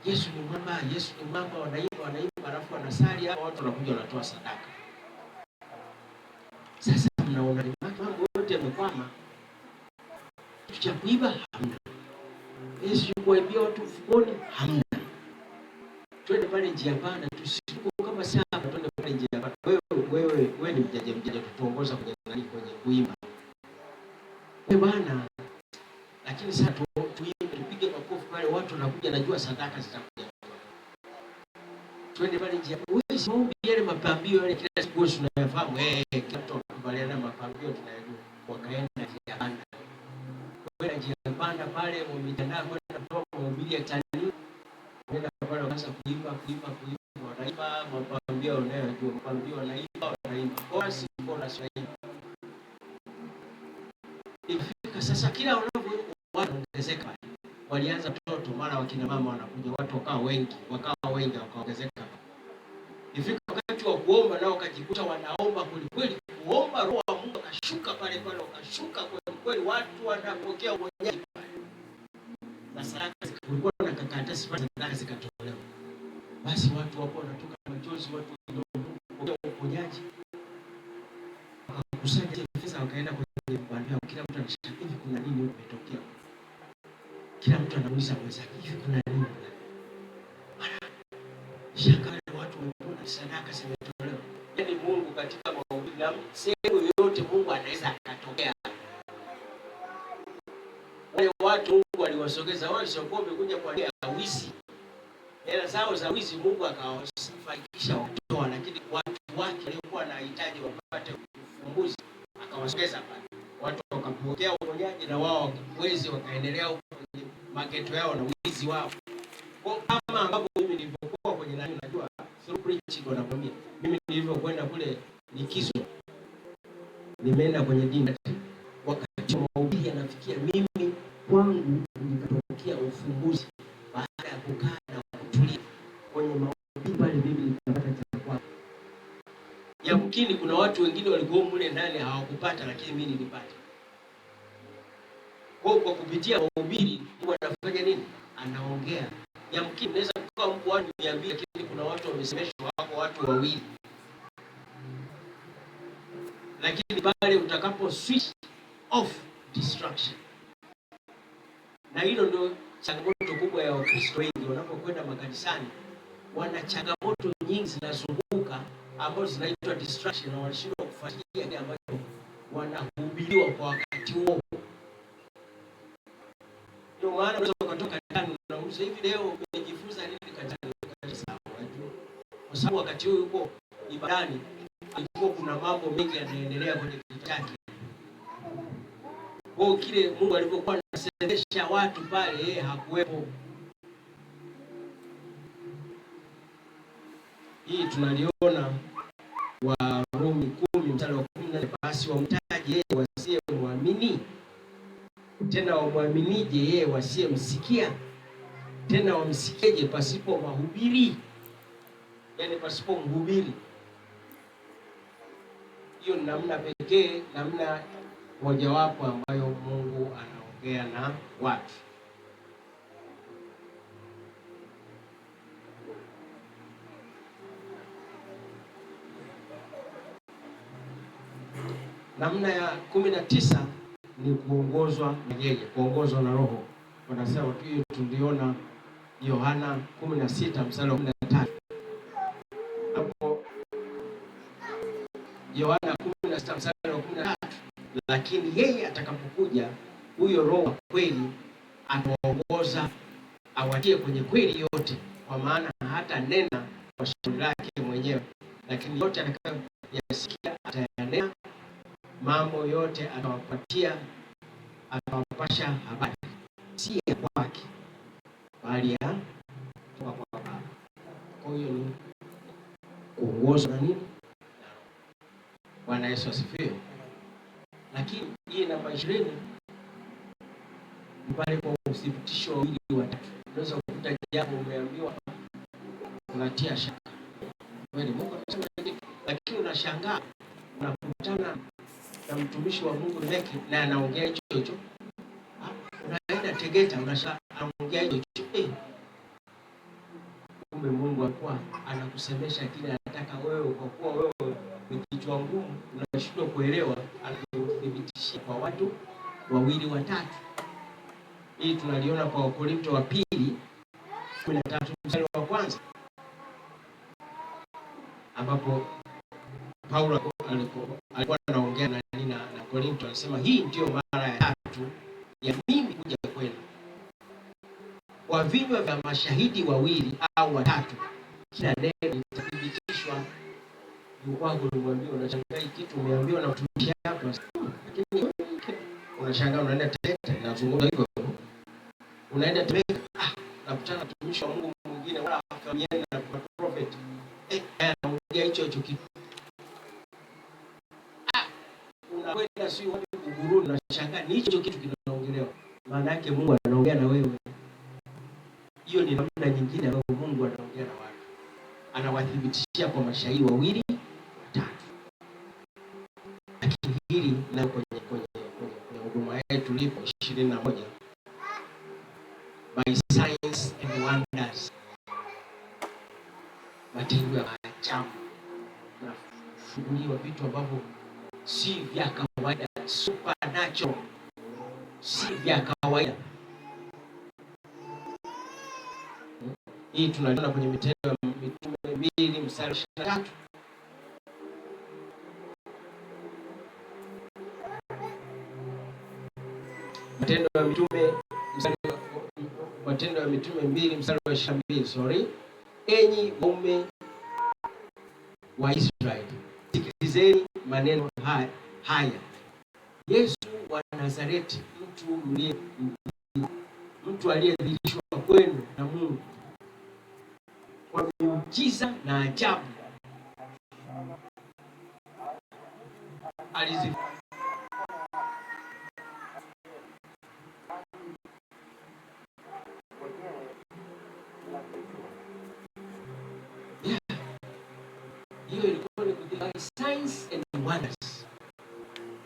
Yesu ni mwamba, Yesu ni mwamba, wanaimba, alafu wanasali hapo, watu wanakuja wanatoa sadaka. Sasa mnaona mambo yote yamekwama. Kitu cha kuiba hamna, Yesu kuwaibia watu mfukoni hamna. Twende pale njia panda, tusiku kama sasa, twende pale njia panda. Wewe ni mjaje tutuongoza kwenye nani, kwenye kuimba wewe bwana. Lakini sasa tuimbe, tupige makofi pale, watu wanakuja, najua sadaka zitakuja. Twende pale njia, wewe maombi yale mapambio yale kila siku tunayafahamu, kila mtu anakubaliana mapambio tunayajua. Wakaenda njia panda, wewe njia panda pale mu mitandao kwenda kutoa mahubiri ya tani, wenda pale wakaanza kuimba, wanaimba mapambio unayojua, mapambio wanaimba chorus ifika sasa, kila wanapoongezeka walianza mtoto, mara wakina mama wanakuja, watu wakawa wengi wakaongezeka. Ifika wakati wa kuomba, nao wakajikuta wanaomba kweli, kuomba roho wa Mungu akashuka pale, wakashuka kweli, watu wanapokea uponyaji na sadaka kulikuwa na karatasi pale, sadaka zikatolewa. Basi watu wapo wanatoka machozi, watu ndio uponyaji, wakakusanya pesa, wakaenda kwenye banda, kila mtu anashika hivi, kuna nini umetokea? Kila mtu anauliza mwenzake, hivi kuna nini? Shaka watu wanaona sadaka zimetolewa. Yaani Mungu katika mahubiri na sehemu yoyote Mungu anaweza akatokea. Wale watu Mungu aliwasogeza, wao sio kuja kwa nia ya wizi. Hela zao za wizi Mungu akawafanikisha kutoa, lakini watu wake waliokuwa wanahitaji wapate ufumbuzi akawasogeza pale. Watu wakapokea uponyaji na wao wezi wakaendelea kwenye mageto yao na wizi wao. Kwa kama ambapo mimi nilipokuwa kwenye nani, unajua through preaching wanakwambia, mimi nilivyokwenda kule likizo, nimeenda kwenye dini, wakati mahubiri yanafikia mimi kwangu nikatokea ufumbuzi baada ya kukaa na kutulia kwenye mahubiri pale, mimi nikapata cha kwangu. Yamkini kuna watu wengine walikuwa mule ndani hawakupata, lakini mimi nilipata. Kwa kupitia mahubiri Mungu anafanya nini? Anaongea. Yamkini unaweza kuwa mko watu 200, lakini kuna watu wamesemeshwa hapo, watu wawili. Lakini pale utakapo switch off distraction. Na hilo ndio changamoto kubwa ya Wakristo wengi wanapokwenda makanisani. Wana changamoto nyingi zinazunguka ambazo zinaitwa distraction, na wanashindwa kufuatilia kile ambacho wanahubiriwa kwa wakati huo. Ndio maana unaweza kutoka ndani unauliza, hivi leo umejifunza nini kanisani? Kwa sababu wakati huo yuko ibadani, ilikuwa kuna mambo mengi yanaendelea kwenye kichwa chake. Kwa kile Mungu alipokuwa anasendesha watu pale, yeye hakuwepo. Hii tunaliona Warumi 10:14, basi wamtaje yeye wasiyemwamini, tena wamwaminije yeye wasiyemsikia, tena wamsikieje pasipo mahubiri? Yaani pasipo mhubiri. Hiyo ni namna pekee, namna mojawapo ambayo Mungu anaongea na watu. Namna ya 19 ni kuongozwa na yeye, kuongozwa na Roho. Wanasema hiyo tuliona Yohana 16:13. Hapo Yohana 16:13, lakini yeye atakapokuja, huyo Roho wa kweli atawaongoza, awatie kwenye kweli yote, kwa maana hata nena kwa shauri lake mwenyewe, lakini yote atakayoyasikia atayanena, mambo yote atawapatia, atawapasha habari, si ya kwake bali ya kwa Baba. Kwa hiyo ni kuongozwa na nini? Bwana Yesu asifiwe. Lakini hii namba 20 ni pale kwa uthibitisho wa wili watatu. Unaweza kukuta jambo umeambiwa unatia shaka. Kweli Mungu anasema hivi, lakini unashangaa unakutana na mtumishi wa Mungu Leki na anaongea hicho hicho. Unaenda Tegeta unashangaa anaongea hicho hicho. Kumbe Mungu alikuwa anakusemesha kile anataka wewe, kwa kuwa wewe ni kichwa ngumu unashindwa kuelewa, anakudhibitishia kwa watu wawili watatu. Hii tunaliona kwa Wakorintho wa pili 13 mstari wa kwanza, ambapo Paulo alikuwa anaongea na Korintho, anasema hii ndio mara ya tatu ya mimi kuja kwenu. Kwa vinywa vya mashahidi wawili au watatu kila neno litathibitishwa. Mungu alimwambia, unashangaa kitu umeambiwa na mtumishi wako, lakini unashangaa unaenda Tegeta inazungumza hivyo. Unaenda Tegeta nakutana na mtumishi wa Mungu mwingine wala afamiana na prophet. Anaongea hicho hicho kitu. Unakwenda si wapi kuguruni, unashangaa ni hicho kitu kinaongelewa. Maana yake Mungu anaongea na wewe. Hiyo ni namna nyingine ambayo Mungu anaongea na watu. Anawathibitishia kwa mashahidi wawili watatu. Lakini hili na kwenye huduma yetu lipo 21 by signs and wonders. Matendo ya ajabu na kufunuliwa vitu ambavyo si vya kawaida, supernatural, si vya kawaida. Hii tunaona kwenye Matendo ya Mitume 2 mstari 23. Matendo ya Mitume 2 mstari wa 22, enyi waume wa Israeli, sikilizeni maneno haya. Yesu wa Nazareti, mtu aliyedhihirishwa kwenu na Mungu kwa miujiza na ajabu hiyo ilikuwa ni by signs and wonders.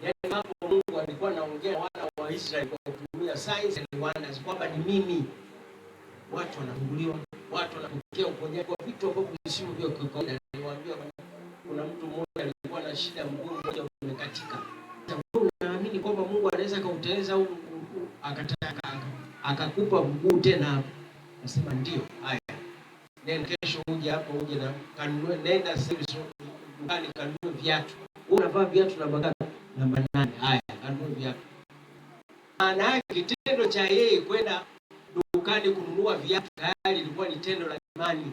Yaani hapo Mungu alikuwa anaongea wana wa Israeli kwa kutumia signs and wonders, kwamba ni mimi. Watu wanafunguliwa, watu wanapokea uponyaji kwa vitu ambavyo sio vya kawaida. Niliwaambia kuna mtu mmoja alikuwa na shida, mguu mmoja umekatika. Naamini kwamba Mungu anaweza kauteleza au akakupa mguu tena. Nasema ndio. Haya, nenda kesho uje hapo, uje na kanunue, nenda service dukani kanunue viatu. Unavaa viatu namba ngapi? Namba 8. Haya, kanunue viatu. Maana yake kitendo cha yeye kwenda dukani kununua viatu tayari ilikuwa ni tendo la imani.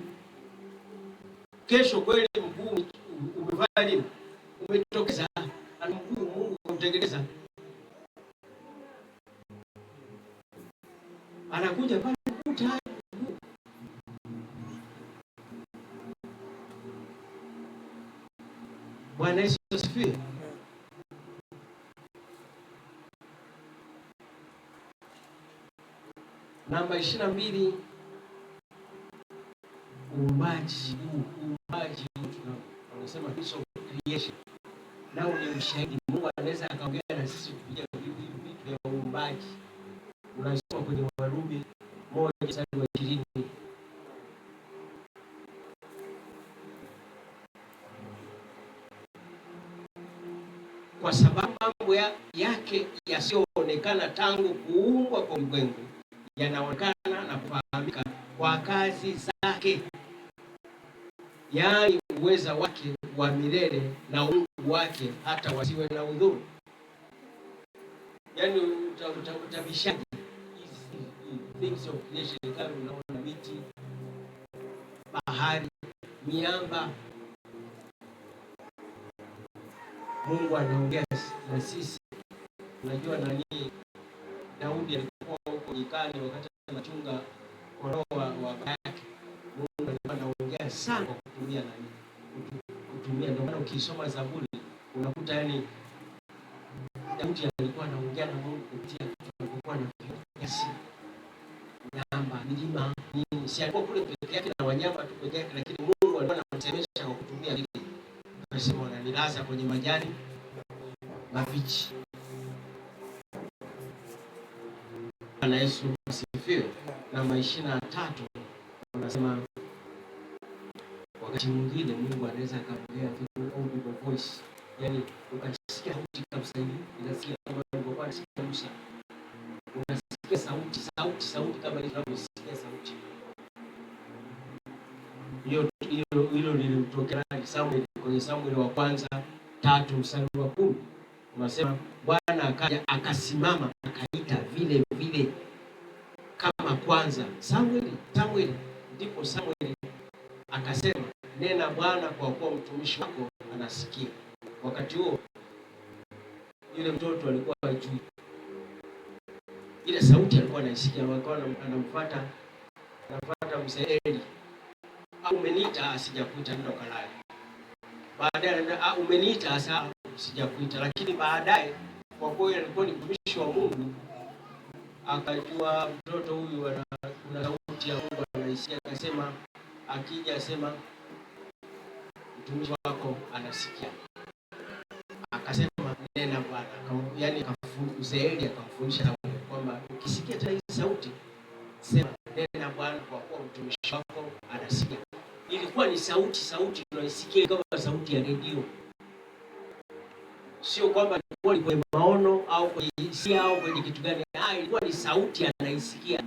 Kesho kweli mguu umevaa nini? Umetokeza na mguu Mungu kumtengeneza. Anakuja pale tayari. Bwana Yesu asifiwe. Namba 22, uumbaji. Tunasema piece of creation. Nao ni ushahidi. Mungu anaweza akaongea na sisi kupitia vitu vya uumbaji. Unasoma kwenye Warumi 1:20. Kwa sababu mambo yake yasiyoonekana tangu kuumbwa kwa ulimwengu yanaonekana na kufahamika kwa kazi zake, yaani uweza wake wa milele na uungu wake, hata wasiwe na udhuru. Yaani utabishaji things of creation, kama unaona miti, bahari, miamba. Mungu anaongea na sisi. Unajua nani? Daudi alikuwa huko nyikani wakati anachunga kondoo wa baba yake. Mungu alikuwa anaongea sana kwa kutumia nani? Kutumia. Ndio maana ukisoma Zaburi unakuta yani Daudi alikuwa anaongea na Mungu kupitia alipokuwa na nyasi, miamba, milima, nini. Si alikuwa kule peke yake na wanyama tu peke yake, lakini anasema wananilaza kwenye majani mabichi. Bwana Yesu asifiwe. Namba 23 anasema wakati mwingine Mungu anaweza akaongea through audible voice, yani ukasikia sauti kabisa, inasikia kama ulivyokuwa unasikia Musa, unasikia sauti kama unavyosikia sauti. Hilo lilimtokea Samuel kwenye Samuel wa kwanza 3 mstari wa 10. Unasema Bwana akaja akasimama akaita vile vile kama kwanza, Samuel. Ndipo Samuel akasema, nena Bwana, kwa kuwa mtumishi wako anasikia. Wakati huo yule mtoto alikuwa hajui ile sauti, alikuwa anaisikia, alikuwa anamfuata mzee Eli. Umeniita, sijakuita, nenda kalale. Baadaye umeniita, sasa sijakuita. Lakini baadaye kwa kuwa alikuwa ni mtumishi wa Mungu, akajua mtoto huyu kuna sauti ya Mungu anaisikia, akasema akija asema mtumishi wako anasikia. Akasema nena Bwana, yaani mzee Eli akamfundisha kwamba ukisikia tena hii sauti sema nena Bwana, kwa kuwa mtumishi wako anasikia. Ilikuwa ni sauti tunaisikia kama sauti ya redio, sio kwamba ilikuwa ni kwenye maono au kwenye hisia au kwenye kitu gani. Ilikuwa ni sauti anaisikia.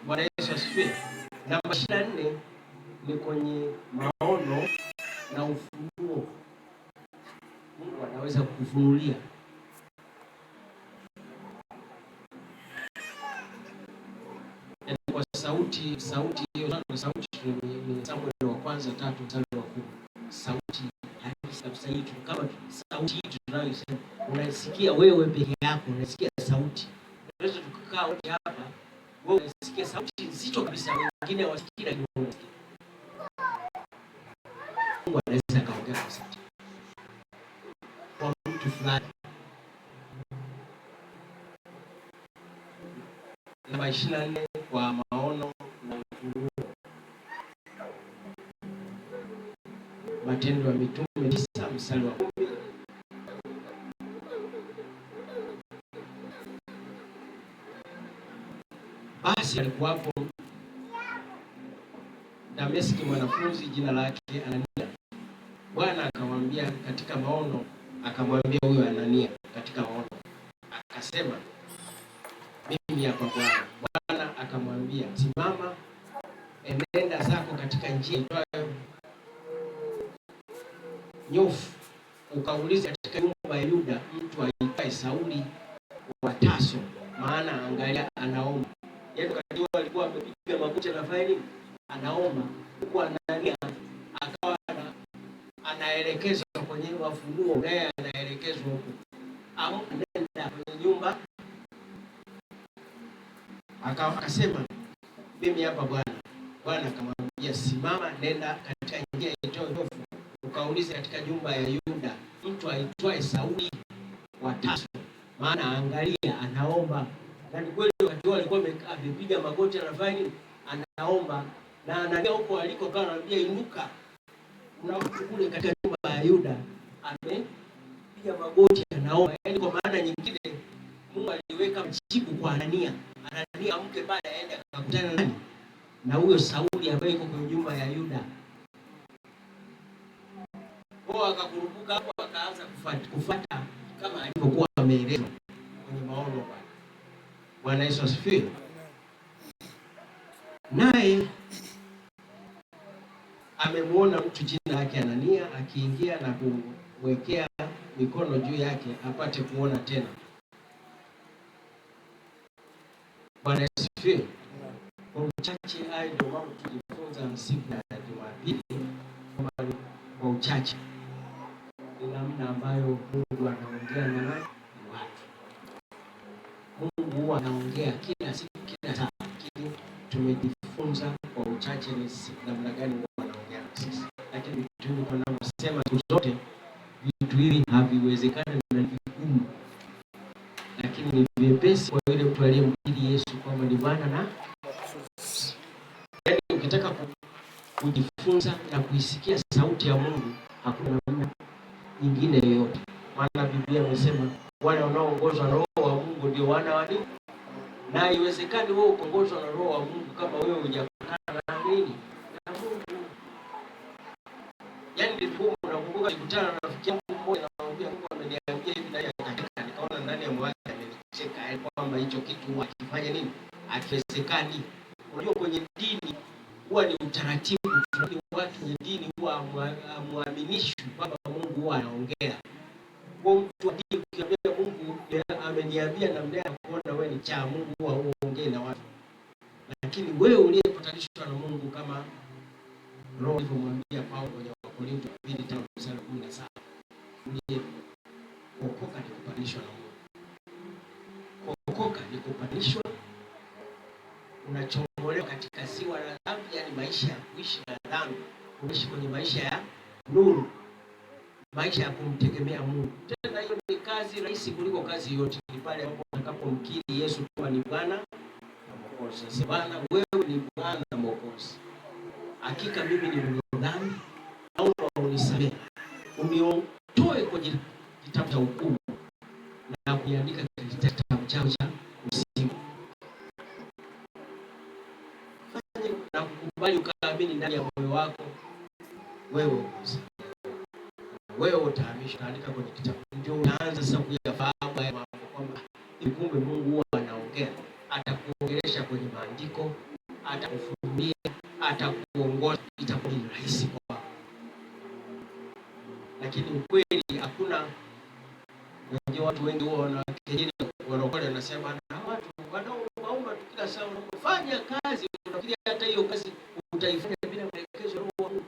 Bwana Yesu asifiwe. Namba 24 ni kwenye maono na ufunuo. Mungu anaweza kukufunulia. Kwa sauti hiyo, sauti ni Samuel wa kwanza 3 mstari wa 10. Sauti halisi kabisa hii, kama sauti hii tunayosema unaisikia wewe peke yako, unasikia sauti. Unaweza tukakaa wote hapa, wewe unasikia sauti nzito kabisa, wengine hawasikii, lakini unasikia. Mungu anaweza kaongea kwa sauti kwa mtu fulani. Namba 24 kwa maono na ufunuo. Matendo ya Mitume 9 mstari wa 10. Basi alikuwapo Dameski mwanafunzi jina lake Anania. Bwana akamwambia katika maono, akamwambia huyo Anania katika maono, akasema mimi hapa Bwana. Bwana akamwambia simama, enenda zako katika njia itwayo Nyofu, ukaulize katika nyumba ya Yuda mtu aitwaye Sauli wa Tarso, maana angalia anaomba. Yaani wakati alikuwa amepiga magoti anafanya nini? Anaomba. Huko Anania akawa anaelekezwa kwenye wafunuo, naye anaelekezwa huko. Nenda kwenye nyumba. Akasema mimi hapa Bwana. Bwana akamwambia simama, nenda katika njia itwayo Nyofu, ukaulize katika nyumba ya Yuda mtu aitwaye Sauli wa Tarso, maana angalia anaomba. Na ni kweli wakati wao alikuwa amepiga magoti anafanya nini? Anaomba. Na Anania huko alikokaa anambia inuka, kuna mtu kule katika nyumba ya Yuda amepiga magoti anaomba. Yaani kwa maana nyingine Mungu aliweka mjibu kwa Anania. Anania amke pale aende akakutana nani? Na huyo Sauli ambaye yuko kwenye nyumba ya Yuda. Kwa akakurupuka hapo akaanza kufuata kama alivyokuwa ameelezwa kwenye maono. Bwana Yesu asifiwe. Naye amemwona mtu jina lake Anania akiingia na kumwekea mikono juu yake apate kuona tena. Bwana Yesu asifiwe. Kwa uchache hayo ndio mambo tujifunza siku ya Jumapili. Kwa uchache ni namna ambayo Mungu anaongea na watu. Mungu huwa anaongea kila siku, kila saa. Lakini tumejifunza kwa uchache ni namna gani Mungu anaongea na sisi. Lakini tunaposema siku zote vitu hivi haviwezekani na ni vigumu, lakini ni vyepesi kwa yule mtu aliyemkiri Yesu kwamba ni Bwana na yaani ukitaka kujifunza kuweza na kuisikia sauti ya Mungu, hakuna namna nyingine yoyote. Maana Biblia imesema wale wanaoongozwa na Roho wa Mungu ndio wana wa Mungu. Na haiwezekani wewe uongozwe na Roho wa Mungu kama wewe hujakutana na nini? Na Mungu. Yaani ndipo unakumbuka nikutana na rafiki yangu mmoja na anamwambia Mungu ameniambia hivi na hivi, nikaona ndani ya moyo wake amenicheka kwamba hicho kitu akifanya nini? Akiwezekani. Unajua kwenye dini huwa ni utaratibu, lakini watu kwenye dini huwa muaminishwi kwamba Mungu huwa anaongea. Kwa mtu wa dini ukiambia Mungu ameniambia namna ya kuona wewe ni cha Mungu huwa uongee na watu. Lakini wewe uliyepatanishwa na Mungu kama Roho alivyomwambia Paulo kwenye Wakorintho 2:17, kuokoka ni kupatanishwa na Mungu. Kuokoka ni kupatanishwa, unachomolewa katika ziwa la dhambi, yani maisha ya kuishi na dhambi, unaishi kwenye maisha ya nuru, maisha ya kumtegemea Mungu. Tena hiyo ni kazi rahisi kuliko kazi yote. Ni pale ambapo utakapomkiri Yesu kuwa ni Bwana na Mwokozi. Sasa Bwana, wewe ni Bwana na Mwokozi. Hakika mimi ni mwenye dhambi, naomba unisamehe. Uniondoe kwenye kitabu cha hukumu na kuandika katika kitabu chako cha uzima. Fanya na kukubali, ukaamini ndani ya moyo wako wewe utahamishwa, utaandika kwenye kitabu. Ndio unaanza sasa kuyafahamu haya mambo kwamba kumbe Mungu huwa anaongea, atakuongelesha kwenye maandiko, atakufunulia, atakuongoza, itakuwa ni rahisi kwako. Lakini ukweli hakuna. Unajua watu wengi huwa wanakejeli, wanaokolewa, wanasema na watu wanaoomba tu kila saa, unafanya kazi, unafikiria hata hiyo kazi utaifanya bila maelekezo ya Roho wa Mungu.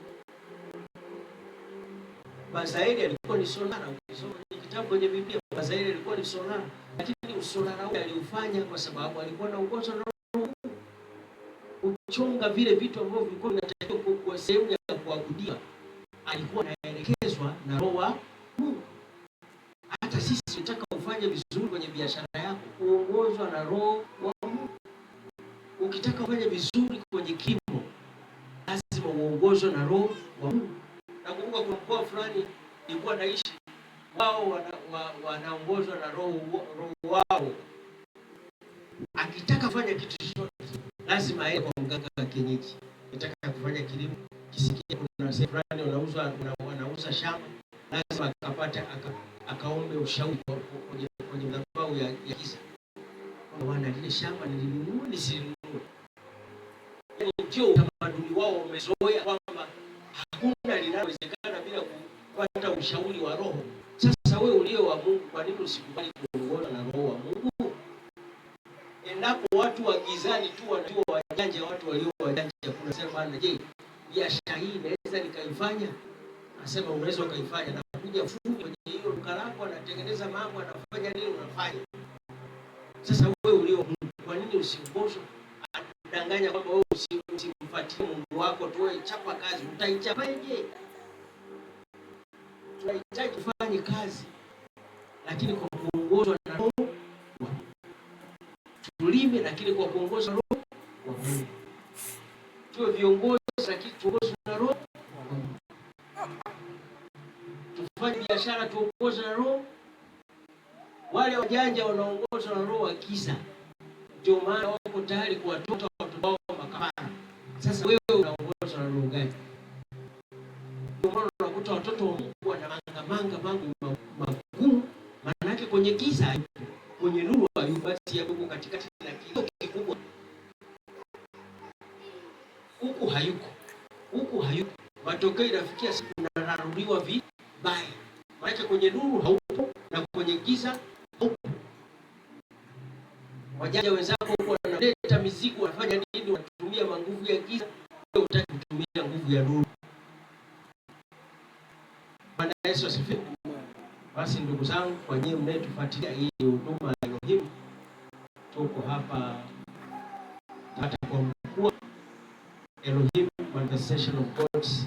Bazaeli alikuwa ni sonara. Ukisoma kitabu kwenye Biblia, Bazaeli alikuwa ni sonara, lakini usonara ule aliufanya kwa sababu alikuwa anaongozwa na Roho. Kuchonga vile vitu ambavyo vilikuwa vinatakiwa kwa sehemu ya kuabudia, alikuwa anaelekezwa na Roho wa Mungu. Hata sisi tunataka ufanye vizuri kwenye biashara yako, uongozwa na Roho wa Mungu. Ukitaka ufanye vizuri kwenye kilimo, lazima uongozwe na Roho wa Mungu. Nakumbuka kuna mkoa fulani nilikuwa naishi, wao wanaongozwa na roho wao. Akitaka kufanya kitu chochote lazima aende kwa mganga wa kienyeji. Akitaka kufanya kilimo, kisikia kuna sehemu fulani wanauza shamba, lazima akaombe ushauri kwenye madhabahu ya giza. Wana lile shamba nilinunua nisilinunue. Ndio utamaduni wao, umezoea kwamba hakuna linalowezekana bila kupata ushauri wa Roho. Sasa wewe ulio wa Mungu, kwa nini usikubali kuongozwa na Roho wa Mungu? Endapo watu wa gizani tu wanajua wajanja, watu walio wajanja, kuna sema bwana, je, biashara hii naweza nikaifanya? Nasema unaweza ukaifanya, na kuja fundi kwenye hiyo duka lako anatengeneza mambo, anafanya nini, unafanya. Sasa wewe ulio wa Mungu, kwa nini usiongozwe? Anadanganya kwamba wewe usimfuatie Mungu wako tu, wewe chapa kazi. Utaichapaje? Tunahitaji kufanya kazi, lakini kwa kuongozwa na Roho wa Mungu. Tulime, lakini kwa kuongozwa na Roho wa Mungu. Tuwe viongozi, lakini tuongozwe na Roho wa Mungu. Tufanye biashara, tuongozwe na Roho. Wale wajanja wanaongozwa na roho wa giza, ndio maana wako tayari kuwatoa watoto wao makafara. Sasa wewe unaongozwa na roho gani? Ndio maana unakuta watoto wanakuwa na mambo magumu, maana yake kwenye giza hayupo, kwenye nuru hayupo, basi yuko katikati na kitu kikubwa. Huku hayuko. Matokeo inafikia siku unarudiwa vibaya. Maana yake kwenye nuru haupo na kwenye giza haupo. Wajanja wenzako wanaleta mizigo, wanafanya nini? Wanatumia nguvu ya giza, wewe unataka kutumia nguvu ya nuru. Bwana Yesu asifiwe. Basi ndugu zangu, kwa nyinyi mnayetufuatilia hii huduma ya Elohim, tuko hapa hata kwa mkuu Elohim Manifestation of God's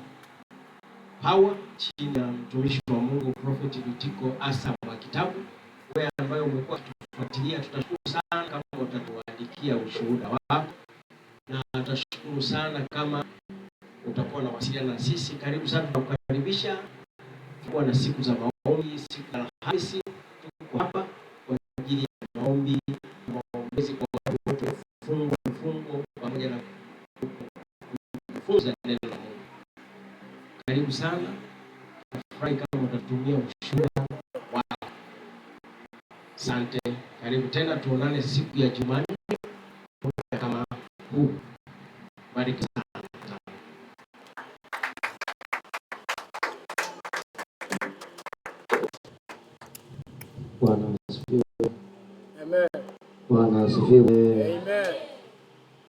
Power, chini ya mtumishi wa Mungu Prophet Bitiko Asa wa kitabu. Wewe ambaye umekuwa kutufuatilia, tutashukuru sana kama utatuandikia ushuhuda wako, na tutashukuru sana kama utakuwa unawasiliana na sisi. Karibu sana, tunakukaribisha kuwa na siku za maombi. Siku ya Alhamisi tuko hapa kwa ajili ya maombi, maombezi kwa watu wote, fungo pamoja na kufunza neno la Mungu. Karibu sana, nafurahi kama utatumia ushuhuda wako. Asante, karibu tena, tuonane siku ya Jumanne kama huu. Bariki sana. Bwana asifiwe. Amen. Bwana asifiwe. Amen.